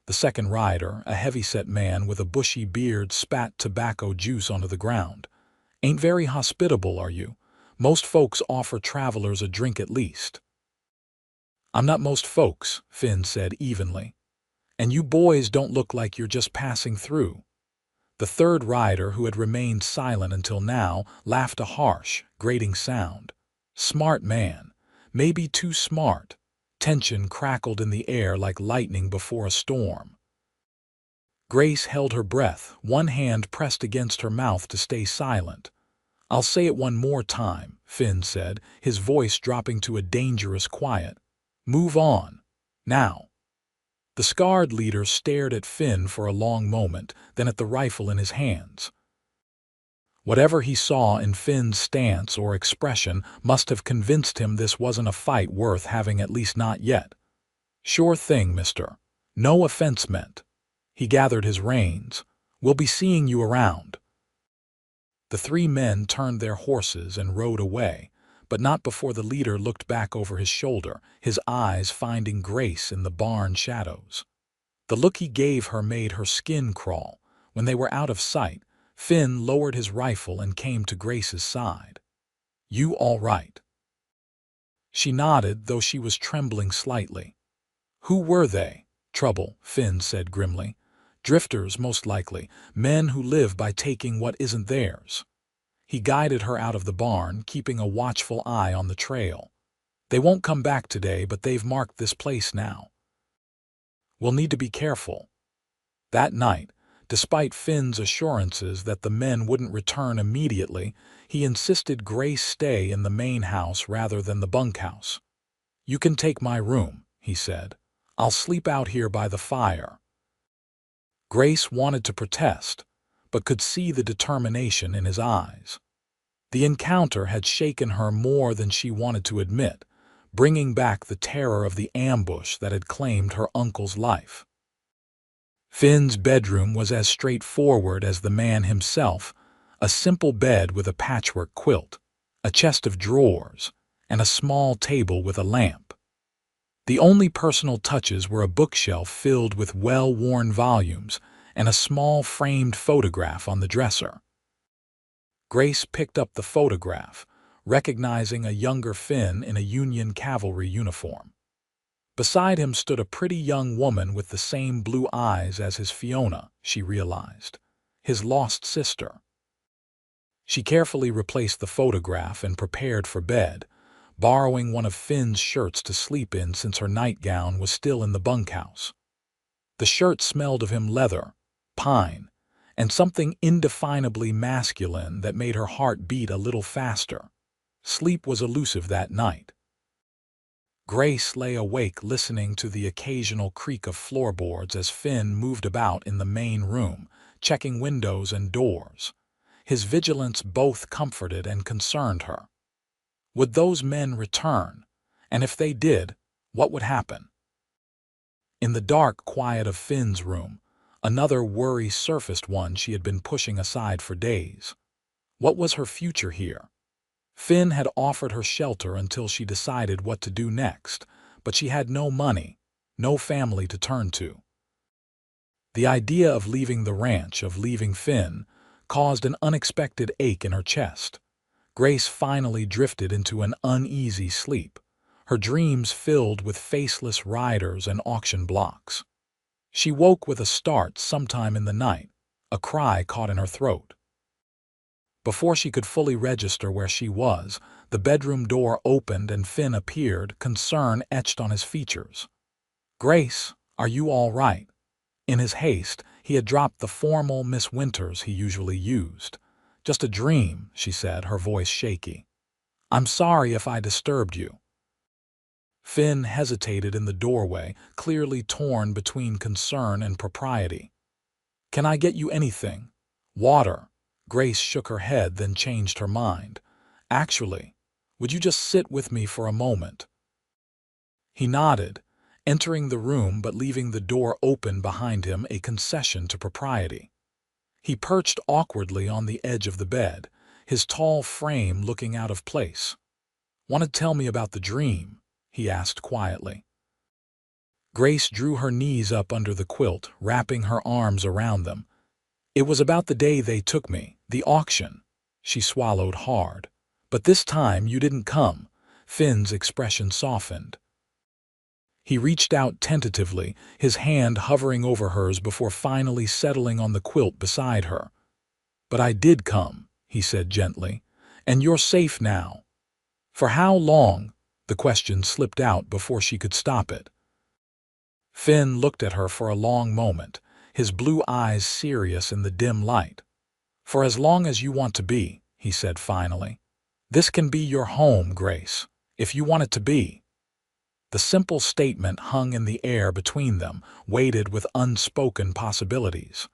The second rider, a heavyset man with a bushy beard, spat tobacco juice onto the ground. "Ain't very hospitable, are you? Most folks offer travelers a drink at least." "I'm not most folks," Finn said evenly. "And you boys don't look like you're just passing through." The third rider, who had remained silent until now, laughed a harsh, grating sound. "Smart man. Maybe too smart." Tension crackled in the air like lightning before a storm. Grace held her breath, one hand pressed against her mouth to stay silent. "I'll say it one more time," Finn said, his voice dropping to a dangerous quiet. "Move on. Now." The scarred leader stared at Finn for a long moment, then at the rifle in his hands. Whatever he saw in Finn's stance or expression must have convinced him this wasn't a fight worth having, at least not yet. "Sure thing, mister. No offense meant." He gathered his reins. "We'll be seeing you around." The three men turned their horses and rode away, but not before the leader looked back over his shoulder, his eyes finding Grace in the barn shadows. The look he gave her made her skin crawl. When they were out of sight, Finn lowered his rifle and came to Grace's side. "You all right?" She nodded, though she was trembling slightly. "Who were they?" "Trouble," Finn said grimly. "Drifters, most likely, men who live by taking what isn't theirs." He guided her out of the barn, keeping a watchful eye on the trail. "They won't come back today, but they've marked this place now. We'll need to be careful." That night, despite Finn's assurances that the men wouldn't return immediately, he insisted Grace stay in the main house rather than the bunkhouse. "You can take my room," he said. "I'll sleep out here by the fire." Grace wanted to protest, but could see the determination in his eyes. The encounter had shaken her more than she wanted to admit, bringing back the terror of the ambush that had claimed her uncle's life. Finn's bedroom was as straightforward as the man himself, a simple bed with a patchwork quilt, a chest of drawers, and a small table with a lamp. The only personal touches were a bookshelf filled with well-worn volumes and a small framed photograph on the dresser. Grace picked up the photograph, recognizing a younger Finn in a Union cavalry uniform. Beside him stood a pretty young woman with the same blue eyes as his Fiona, she realized, his lost sister. She carefully replaced the photograph and prepared for bed, borrowing one of Finn's shirts to sleep in since her nightgown was still in the bunkhouse. The shirt smelled of him leather, pine, and something indefinably masculine that made her heart beat a little faster. Sleep was elusive that night. Grace lay awake listening to the occasional creak of floorboards as Finn moved about in the main room, checking windows and doors. His vigilance both comforted and concerned her. Would those men return? And if they did, what would happen? In the dark quiet of Finn's room, another worry surfaced, one she had been pushing aside for days. What was her future here? Finn had offered her shelter until she decided what to do next, but she had no money, no family to turn to. The idea of leaving the ranch, of leaving Finn, caused an unexpected ache in her chest. Grace finally drifted into an uneasy sleep, her dreams filled with faceless riders and auction blocks. She woke with a start sometime in the night, a cry caught in her throat. Before she could fully register where she was, the bedroom door opened and Finn appeared, concern etched on his features. "Grace, are you all right?" In his haste, he had dropped the formal Miss Winters he usually used. "Just a dream," she said, her voice shaky. "I'm sorry if I disturbed you." Finn hesitated in the doorway, clearly torn between concern and propriety. "Can I get you anything? Water?" Grace shook her head, then changed her mind. "Actually, would you just sit with me for a moment?" He nodded, entering the room but leaving the door open behind him, a concession to propriety. He perched awkwardly on the edge of the bed, his tall frame looking out of place. "Want to tell me about the dream?" he asked quietly. Grace drew her knees up under the quilt, wrapping her arms around them. "It was about the day they took me, the auction." She swallowed hard. "But this time you didn't come." Finn's expression softened. He reached out tentatively, his hand hovering over hers before finally settling on the quilt beside her. "But I did come," he said gently, "and you're safe now." "For how long?" The question slipped out before she could stop it. Finn looked at her for a long moment, his blue eyes serious in the dim light. "For as long as you want to be," he said finally. "This can be your home, Grace, if you want it to be." The simple statement hung in the air between them, weighted with unspoken possibilities.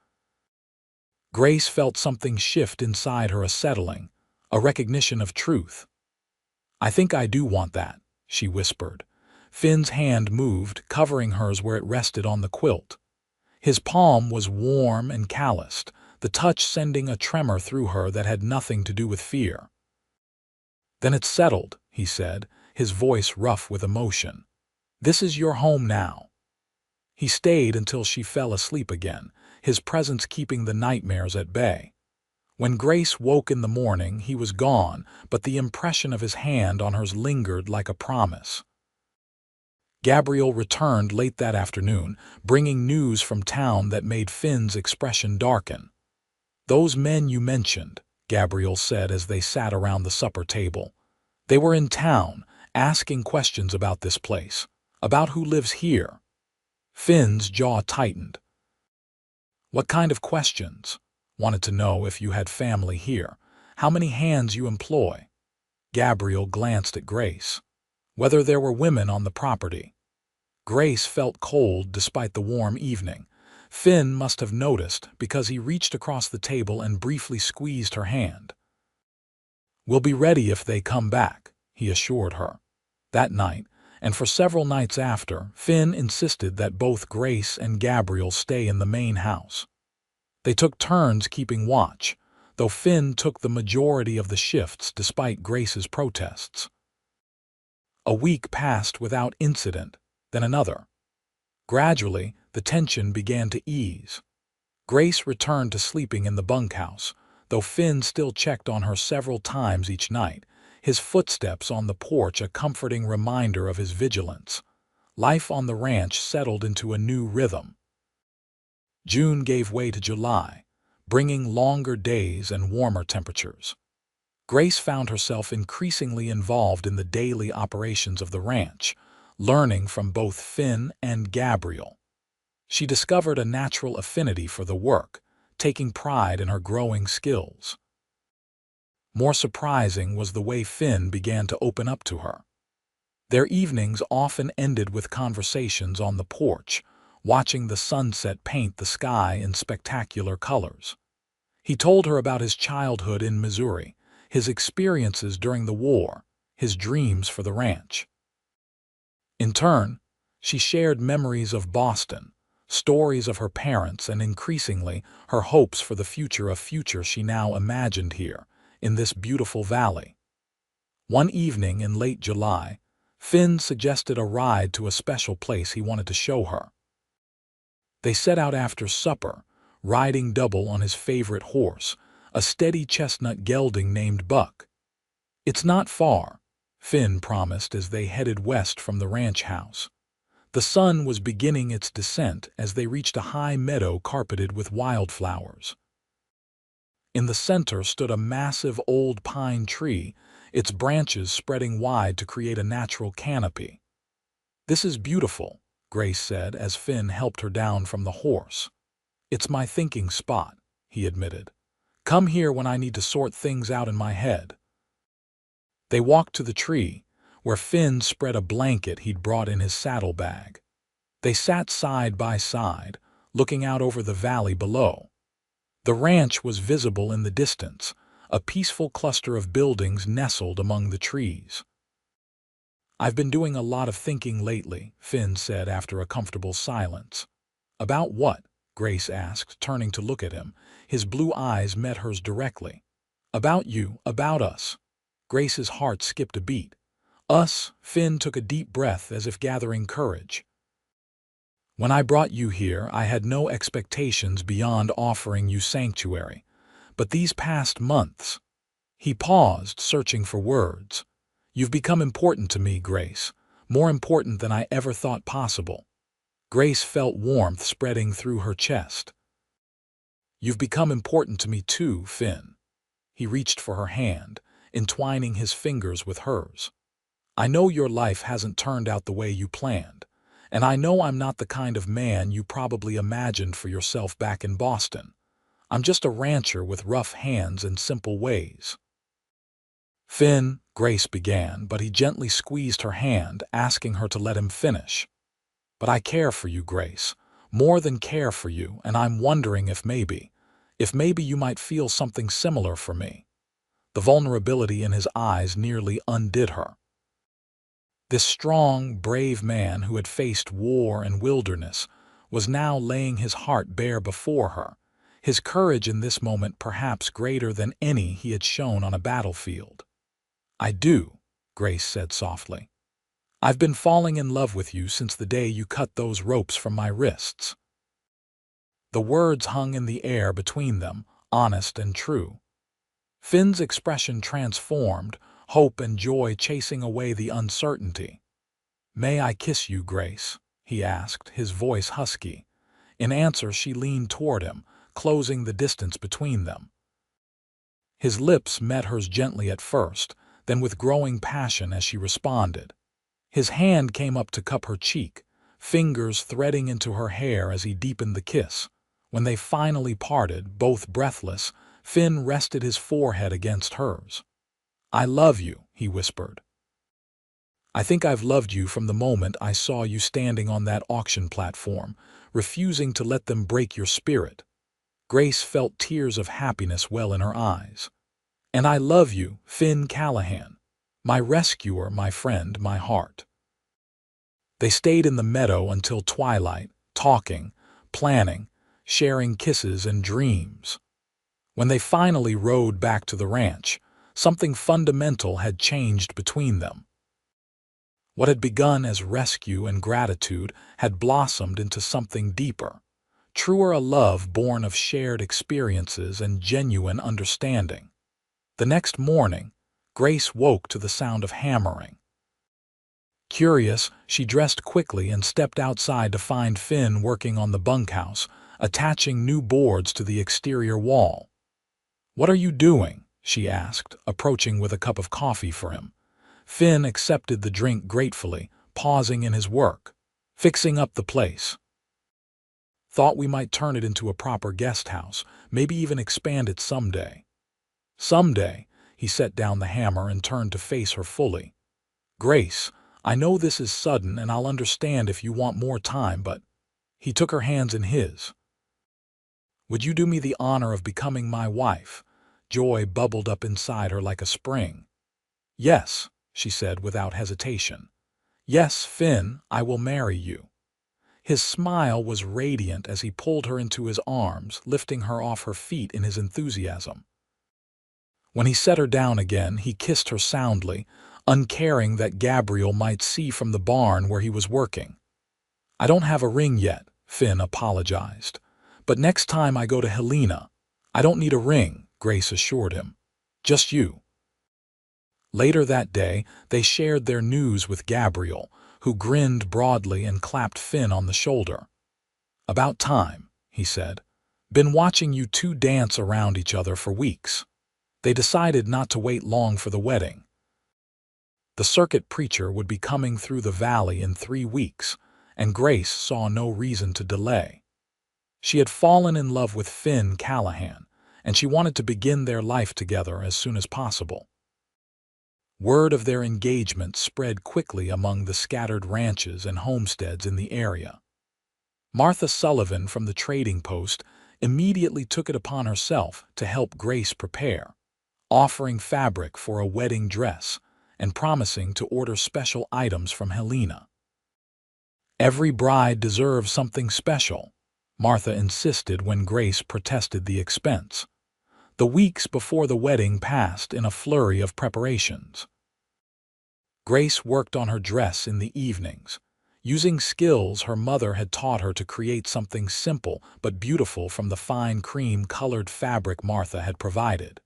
Grace felt something shift inside her, a settling, a recognition of truth. "I think I do want that," she whispered. Finn's hand moved, covering hers where it rested on the quilt. His palm was warm and calloused, the touch sending a tremor through her that had nothing to do with fear. "Then it's settled," he said, his voice rough with emotion. "This is your home now." He stayed until she fell asleep again, his presence keeping the nightmares at bay. When Grace woke in the morning, he was gone, but the impression of his hand on hers lingered like a promise. Gabriel returned late that afternoon, bringing news from town that made Finn's expression darken. "Those men you mentioned," Gabriel said as they sat around the supper table. "They were in town, asking questions about this place, about who lives here." Finn's jaw tightened. "What kind of questions?" "Wanted to know if you had family here, how many hands you employ." Gabriel glanced at Grace. "Whether there were women on the property." Grace felt cold despite the warm evening. Finn must have noticed because he reached across the table and briefly squeezed her hand. "We'll be ready if they come back," he assured her. That night, and for several nights after, Finn insisted that both Grace and Gabriel stay in the main house. They took turns keeping watch, though Finn took the majority of the shifts despite Grace's protests. A week passed without incident, then another. Gradually, the tension began to ease. Grace returned to sleeping in the bunkhouse, though Finn still checked on her several times each night, his footsteps on the porch a comforting reminder of his vigilance. Life on the ranch settled into a new rhythm. June gave way to July, bringing longer days and warmer temperatures. Grace found herself increasingly involved in the daily operations of the ranch, learning from both Finn and Gabriel. She discovered a natural affinity for the work, taking pride in her growing skills. More surprising was the way Finn began to open up to her. Their evenings often ended with conversations on the porch, watching the sunset paint the sky in spectacular colors. He told her about his childhood in Missouri, his experiences during the war, his dreams for the ranch. In turn, she shared memories of Boston, stories of her parents, and increasingly her hopes for the future, a future she now imagined here, in this beautiful valley. One evening in late July, Finn suggested a ride to a special place he wanted to show her. They set out after supper, riding double on his favorite horse, a steady chestnut gelding named Buck. "It's not far," Finn promised as they headed west from the ranch house. The sun was beginning its descent as they reached a high meadow carpeted with wildflowers. In the center stood a massive old pine tree, its branches spreading wide to create a natural canopy. "This is beautiful," Grace said as Finn helped her down from the horse. "It's my thinking spot," he admitted. "Come here when I need to sort things out in my head." They walked to the tree, where Finn spread a blanket he'd brought in his saddlebag. They sat side by side, looking out over the valley below. The ranch was visible in the distance, a peaceful cluster of buildings nestled among the trees. "I've been doing a lot of thinking lately," Finn said after a comfortable silence. "About what?" Grace asked, turning to look at him. His blue eyes met hers directly. "About you, about us." Grace's heart skipped a beat. "Us?" Finn took a deep breath as if gathering courage. "When I brought you here, I had no expectations beyond offering you sanctuary. But these past months—" He paused, searching for words. "You've become important to me, Grace, more important than I ever thought possible." Grace felt warmth spreading through her chest. "You've become important to me too, Finn." He reached for her hand, entwining his fingers with hers. "I know your life hasn't turned out the way you planned, and I know I'm not the kind of man you probably imagined for yourself back in Boston. I'm just a rancher with rough hands and simple ways." "Finn," Grace began, but he gently squeezed her hand, asking her to let him finish. "But I care for you, Grace, more than care for you, and I'm wondering if maybe you might feel something similar for me." The vulnerability in his eyes nearly undid her. This strong, brave man who had faced war and wilderness was now laying his heart bare before her, his courage in this moment perhaps greater than any he had shown on a battlefield. "I do," Grace said softly. "I've been falling in love with you since the day you cut those ropes from my wrists." The words hung in the air between them, honest and true. Finn's expression transformed, hope and joy chasing away the uncertainty. "May I kiss you, Grace?" he asked, his voice husky. In answer, she leaned toward him, closing the distance between them. His lips met hers gently at first, then with growing passion as she responded. His hand came up to cup her cheek, fingers threading into her hair as he deepened the kiss. When they finally parted, both breathless, Finn rested his forehead against hers. "I love you," he whispered. "I think I've loved you from the moment I saw you standing on that auction platform, refusing to let them break your spirit." Grace felt tears of happiness well in her eyes. "And I love you, Finn Callahan, my rescuer, my friend, my heart." They stayed in the meadow until twilight, talking, planning, sharing kisses and dreams. When they finally rode back to the ranch, something fundamental had changed between them. What had begun as rescue and gratitude had blossomed into something deeper, truer, a love born of shared experiences and genuine understanding. The next morning, Grace woke to the sound of hammering. Curious, she dressed quickly and stepped outside to find Finn working on the bunkhouse, attaching new boards to the exterior wall. "What are you doing?" she asked, approaching with a cup of coffee for him. Finn accepted the drink gratefully, pausing in his work. "Fixing up the place. Thought we might turn it into a proper guest house, maybe even expand it someday." "Someday." He set down the hammer and turned to face her fully. "Grace, I know this is sudden and I'll understand if you want more time, but—" He took her hands in his. "Would you do me the honor of becoming my wife?" Joy bubbled up inside her like a spring. "Yes," she said without hesitation. "Yes, Finn, I will marry you." His smile was radiant as he pulled her into his arms, lifting her off her feet in his enthusiasm. When he set her down again, he kissed her soundly, uncaring that Gabriel might see from the barn where he was working. "I don't have a ring yet," Finn apologized. "But next time I go to Helena, I don't need a ring," Grace assured him. "Just you." Later that day, they shared their news with Gabriel, who grinned broadly and clapped Finn on the shoulder. "About time," he said. "Been watching you two dance around each other for weeks." They decided not to wait long for the wedding. The circuit preacher would be coming through the valley in 3 weeks, and Grace saw no reason to delay. She had fallen in love with Finn Callahan, and she wanted to begin their life together as soon as possible. Word of their engagement spread quickly among the scattered ranches and homesteads in the area. Martha Sullivan from the trading post immediately took it upon herself to help Grace prepare, offering fabric for a wedding dress and promising to order special items from Helena. "Every bride deserves something special," Martha insisted when Grace protested the expense. The weeks before the wedding passed in a flurry of preparations. Grace worked on her dress in the evenings, using skills her mother had taught her to create something simple but beautiful from the fine cream-colored fabric Martha had provided.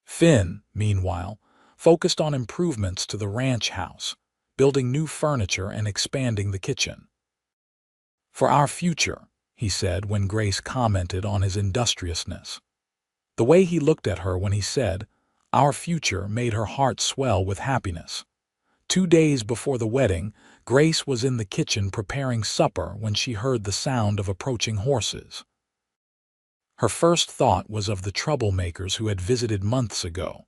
Finn, meanwhile, focused on improvements to the ranch house, building new furniture and expanding the kitchen. "For our future," he said when Grace commented on his industriousness. The way he looked at her when he said, "our future," made her heart swell with happiness. 2 days before the wedding, Grace was in the kitchen preparing supper when she heard the sound of approaching horses. Her first thought was of the troublemakers who had visited months ago,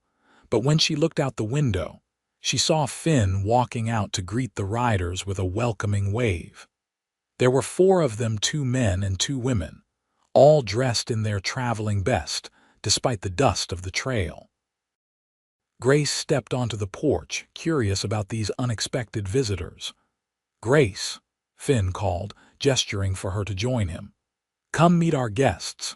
but when she looked out the window, she saw Finn walking out to greet the riders with a welcoming wave. There were 4 of them, 2 men and 2 women, all dressed in their traveling best, despite the dust of the trail. Grace stepped onto the porch, curious about these unexpected visitors. "Grace," Finn called, gesturing for her to join him. "Come meet our guests."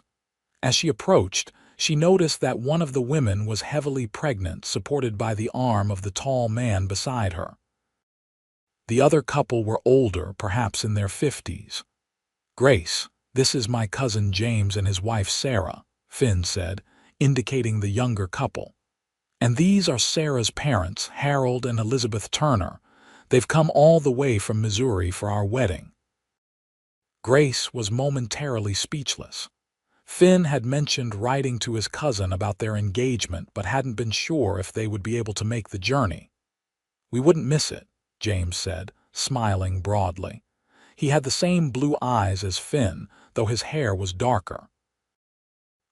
As she approached, she noticed that one of the women was heavily pregnant, supported by the arm of the tall man beside her. The other couple were older, perhaps in their 50s. "Grace, this is my cousin James and his wife Sarah," Finn said, indicating the younger couple. "And these are Sarah's parents, Harold and Elizabeth Turner. They've come all the way from Missouri for our wedding." Grace was momentarily speechless. Finn had mentioned writing to his cousin about their engagement but hadn't been sure if they would be able to make the journey. "We wouldn't miss it," James said, smiling broadly. He had the same blue eyes as Finn, though his hair was darker.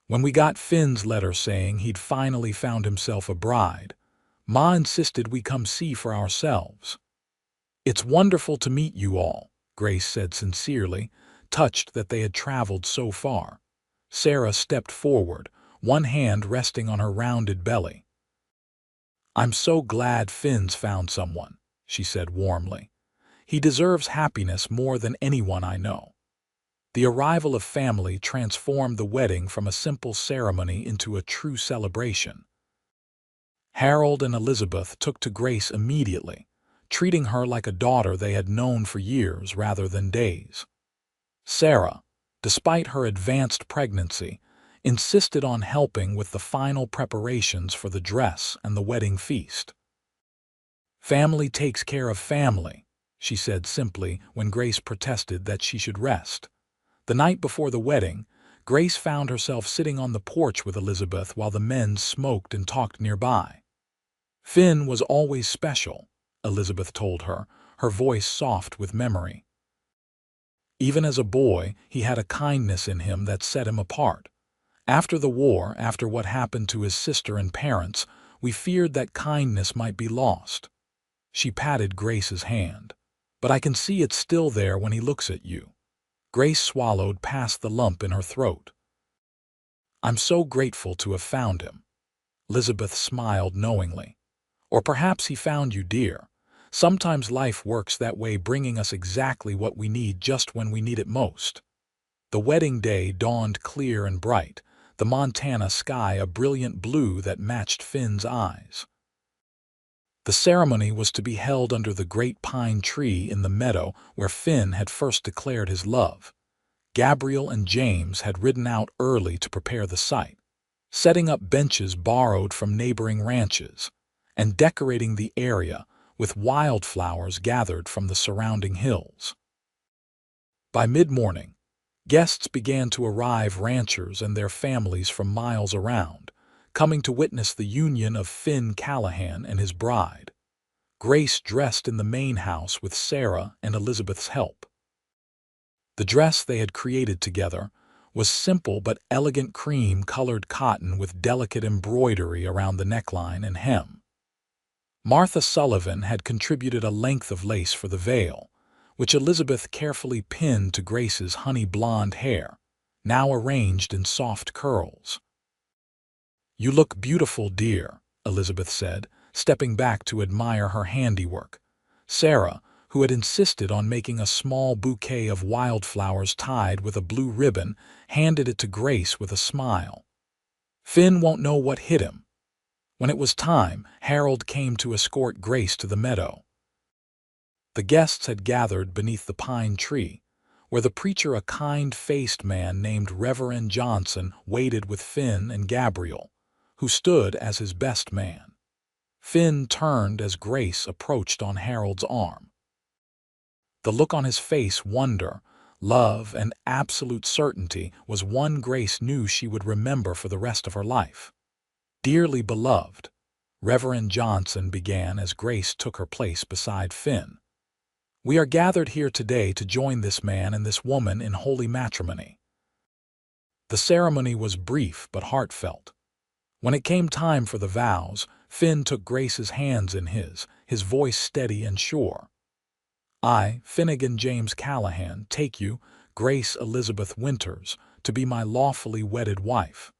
When we got Finn's letter saying he'd finally found himself a bride, Ma insisted we come see for ourselves. "It's wonderful to meet you all," Grace said sincerely, touched that they had traveled so far. Sarah stepped forward, one hand resting on her rounded belly. "I'm so glad Finn's found someone," she said warmly. "He deserves happiness more than anyone I know." The arrival of family transformed the wedding from a simple ceremony into a true celebration. Harold and Elizabeth took to Grace immediately, treating her like a daughter they had known for years rather than days. Sarah, despite her advanced pregnancy, insisted on helping with the final preparations for the dress and the wedding feast. "Family takes care of family," she said simply when Grace protested that she should rest. The night before the wedding, Grace found herself sitting on the porch with Elizabeth while the men smoked and talked nearby. "Finn was always special," Elizabeth told her, her voice soft with memory. "Even as a boy, he had a kindness in him that set him apart. After the war, after what happened to his sister and parents, we feared that kindness might be lost." She patted Grace's hand. "But I can see it's still there when he looks at you." Grace swallowed past the lump in her throat. "I'm so grateful to have found him." Elizabeth smiled knowingly. "Or perhaps he found you, dear. Sometimes life works that way, bringing us exactly what we need just when we need it most." The wedding day dawned clear and bright, the Montana sky a brilliant blue that matched Finn's eyes. The ceremony was to be held under the great pine tree in the meadow where Finn had first declared his love. Gabriel and James had ridden out early to prepare the site, setting up benches borrowed from neighboring ranches, and decorating the area with wildflowers gathered from the surrounding hills. By mid-morning, guests began to arrive, ranchers and their families from miles around, coming to witness the union of Finn Callahan and his bride, Grace, dressed in the main house with Sarah and Elizabeth's help. The dress they had created together was simple but elegant cream-colored cotton with delicate embroidery around the neckline and hem. Martha Sullivan had contributed a length of lace for the veil, which Elizabeth carefully pinned to Grace's honey blonde hair, now arranged in soft curls. "You look beautiful, dear," Elizabeth said, stepping back to admire her handiwork. Sarah, who had insisted on making a small bouquet of wildflowers tied with a blue ribbon, handed it to Grace with a smile. "Finn won't know what hit him." When it was time, Harold came to escort Grace to the meadow. The guests had gathered beneath the pine tree, where the preacher, a kind-faced man named Reverend Johnson, waited with Finn and Gabriel, who stood as his best man. Finn turned as Grace approached on Harold's arm. The look on his face, wonder, love, and absolute certainty, was one Grace knew she would remember for the rest of her life. "Dearly beloved," Reverend Johnson began as Grace took her place beside Finn, "we are gathered here today to join this man and this woman in holy matrimony." The ceremony was brief but heartfelt. When it came time for the vows, Finn took Grace's hands in his voice steady and sure. "I, Finnegan James Callahan, take you, Grace Elizabeth Winters, to be my lawfully wedded wife.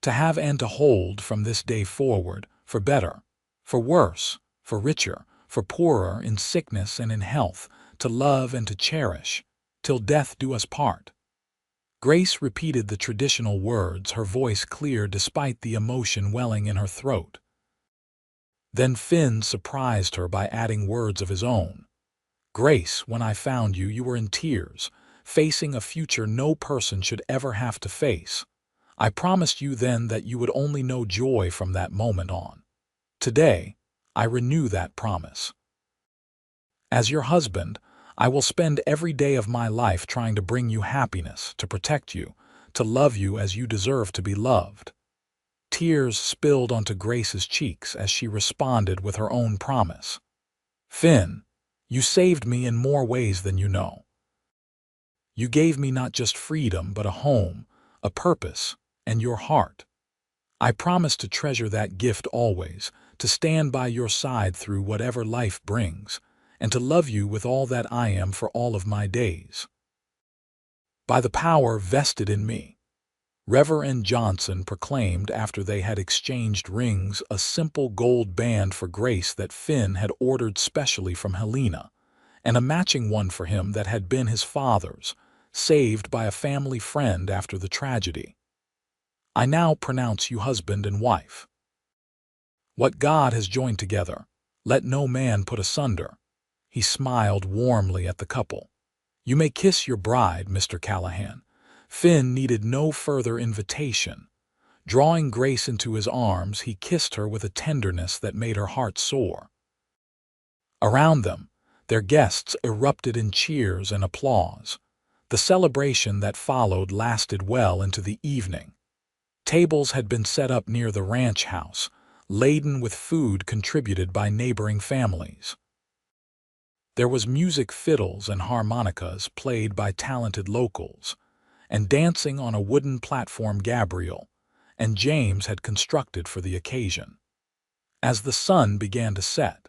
To have and to hold from this day forward, for better, for worse, for richer, for poorer, in sickness and in health, to love and to cherish, till death do us part." Grace repeated the traditional words, her voice clear despite the emotion welling in her throat. Then Finn surprised her by adding words of his own. "Grace, when I found you, you were in tears, facing a future no person should ever have to face. I promised you then that you would only know joy from that moment on. Today, I renew that promise. As your husband, I will spend every day of my life trying to bring you happiness, to protect you, to love you as you deserve to be loved." Tears spilled onto Grace's cheeks as she responded with her own promise. "Finn, you saved me in more ways than you know. You gave me not just freedom, but a home, a purpose, and your heart. I promise to treasure that gift always, to stand by your side through whatever life brings, and to love you with all that I am for all of my days. By the power vested in me," Reverend Johnson proclaimed after they had exchanged rings, a simple gold band for Grace that Finn had ordered specially from Helena, and a matching one for him that had been his father's, saved by a family friend after the tragedy. "I now pronounce you husband and wife. What God has joined together, let no man put asunder." He smiled warmly at the couple. "You may kiss your bride, Mr. Callahan." Finn needed no further invitation. Drawing Grace into his arms, he kissed her with a tenderness that made her heart soar. Around them, their guests erupted in cheers and applause. The celebration that followed lasted well into the evening. Tables had been set up near the ranch house, laden with food contributed by neighboring families. There was music, fiddles and harmonicas played by talented locals, and dancing on a wooden platform Gabriel and James had constructed for the occasion. As the sun began to set,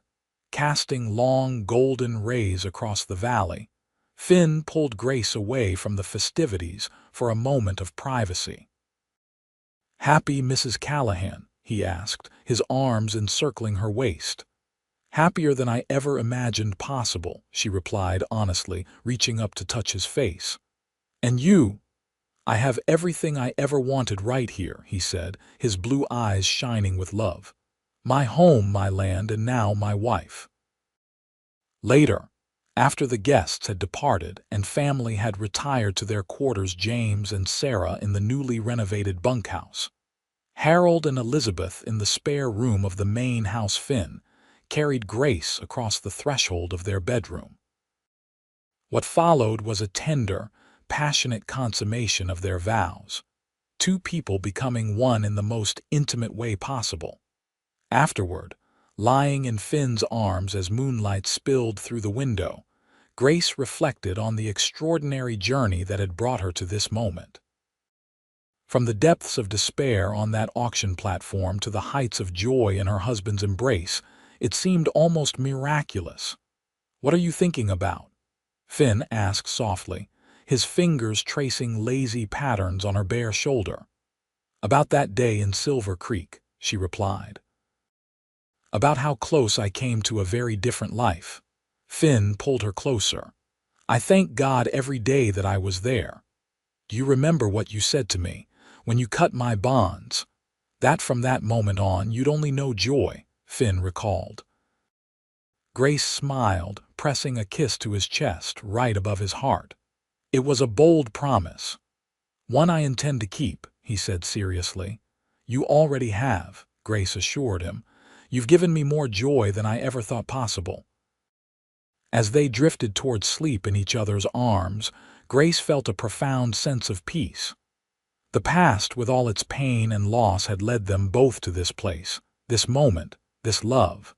casting long golden rays across the valley, Finn pulled Grace away from the festivities for a moment of privacy. "Happy, Mrs. Callahan?" he asked, his arms encircling her waist. "Happier than I ever imagined possible," she replied honestly, reaching up to touch his face. "And you?" "I have everything I ever wanted right here," he said, his blue eyes shining with love. My home, my land, and now my wife. Later, after the guests had departed and family had retired to their quarters, James and Sarah in the newly renovated bunkhouse, Harold and Elizabeth in the spare room of the main house, Finn carried Grace across the threshold of their bedroom. What followed was a tender, passionate consummation of their vows, two people becoming one in the most intimate way possible. Afterward, lying in Finn's arms as moonlight spilled through the window, Grace reflected on the extraordinary journey that had brought her to this moment. From the depths of despair on that auction platform to the heights of joy in her husband's embrace, it seemed almost miraculous. "What are you thinking about?" Finn asked softly, his fingers tracing lazy patterns on her bare shoulder. "About that day in Silver Creek," she replied. "About how close I came to a very different life." Finn pulled her closer. "I thank God every day that I was there. Do you remember what you said to me when you cut my bonds? That from that moment on you'd only know joy," Finn recalled. Grace smiled, pressing a kiss to his chest right above his heart. "It was a bold promise. One I intend to keep," he said seriously. "You already have," Grace assured him. "You've given me more joy than I ever thought possible." As they drifted toward sleep in each other's arms, Grace felt a profound sense of peace. The past, with all its pain and loss, had led them both to this place, this moment, this love.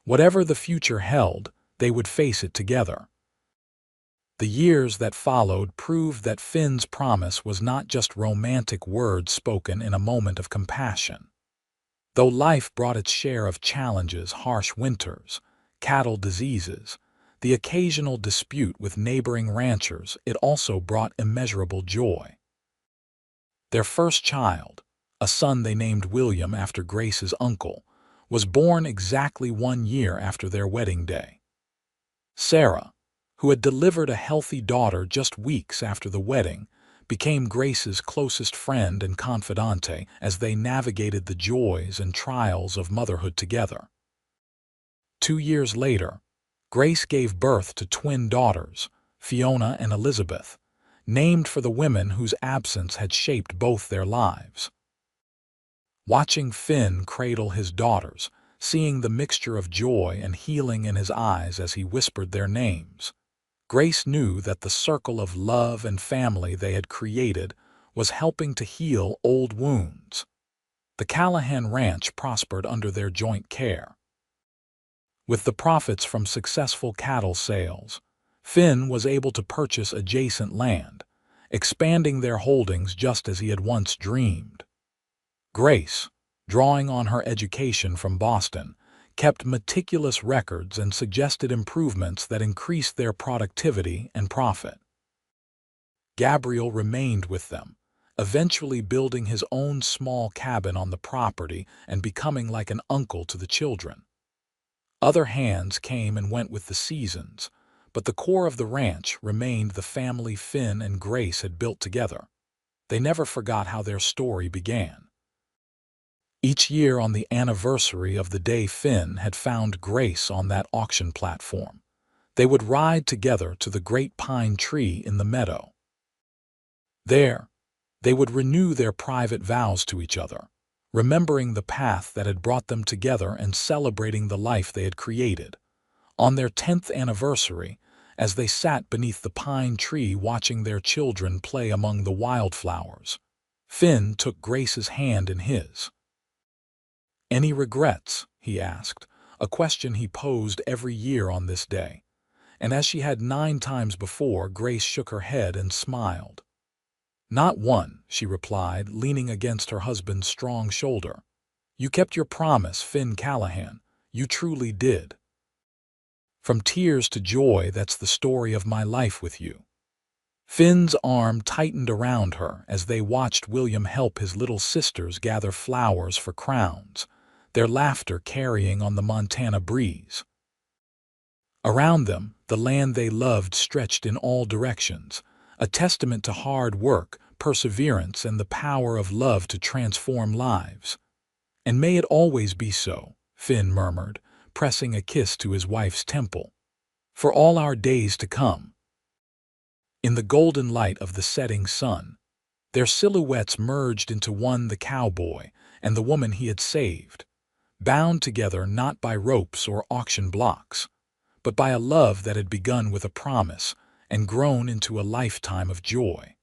Whatever the future held, they would face it together. The years that followed proved that Finn's promise was not just romantic words spoken in a moment of compassion. Though life brought its share of challenges, harsh winters, cattle diseases, the occasional dispute with neighboring ranchers, it also brought immeasurable joy. Their first child, a son they named William after Grace's uncle, was born exactly 1 year after their wedding day. Sarah, who had delivered a healthy daughter just weeks after the wedding, became Grace's closest friend and confidante as they navigated the joys and trials of motherhood together. 2 years later, Grace gave birth to twin daughters, Fiona and Elizabeth, named for the women whose absence had shaped both their lives. Watching Finn cradle his daughters, seeing the mixture of joy and healing in his eyes as he whispered their names, Grace knew that the circle of love and family they had created was helping to heal old wounds. The Callahan Ranch prospered under their joint care. With the profits from successful cattle sales, Finn was able to purchase adjacent land, expanding their holdings just as he had once dreamed. Grace, drawing on her education from Boston, kept meticulous records and suggested improvements that increased their productivity and profit. Gabriel remained with them, eventually building his own small cabin on the property and becoming like an uncle to the children. Other hands came and went with the seasons, but the core of the ranch remained the family Finn and Grace had built together. They never forgot how their story began. Each year on the anniversary of the day Finn had found Grace on that auction platform, they would ride together to the great pine tree in the meadow. There, they would renew their private vows to each other, remembering the path that had brought them together and celebrating the life they had created. On their 10th anniversary, as they sat beneath the pine tree watching their children play among the wildflowers, Finn took Grace's hand in his. "Any regrets?" he asked, a question he posed every year on this day. And as she had 9 times before, Grace shook her head and smiled. "Not one," she replied, leaning against her husband's strong shoulder. "You kept your promise, Finn Callahan. You truly did. From tears to joy, that's the story of my life with you." Finn's arm tightened around her as they watched William help his little sisters gather flowers for crowns, their laughter carrying on the Montana breeze. Around them, the land they loved stretched in all directions, a testament to hard work, perseverance, and the power of love to transform lives. "And may it always be so," Finn murmured, pressing a kiss to his wife's temple. "For all our days to come." In the golden light of the setting sun, their silhouettes merged into one, the cowboy and the woman he had saved, bound together not by ropes or auction blocks, but by a love that had begun with a promise and grown into a lifetime of joy.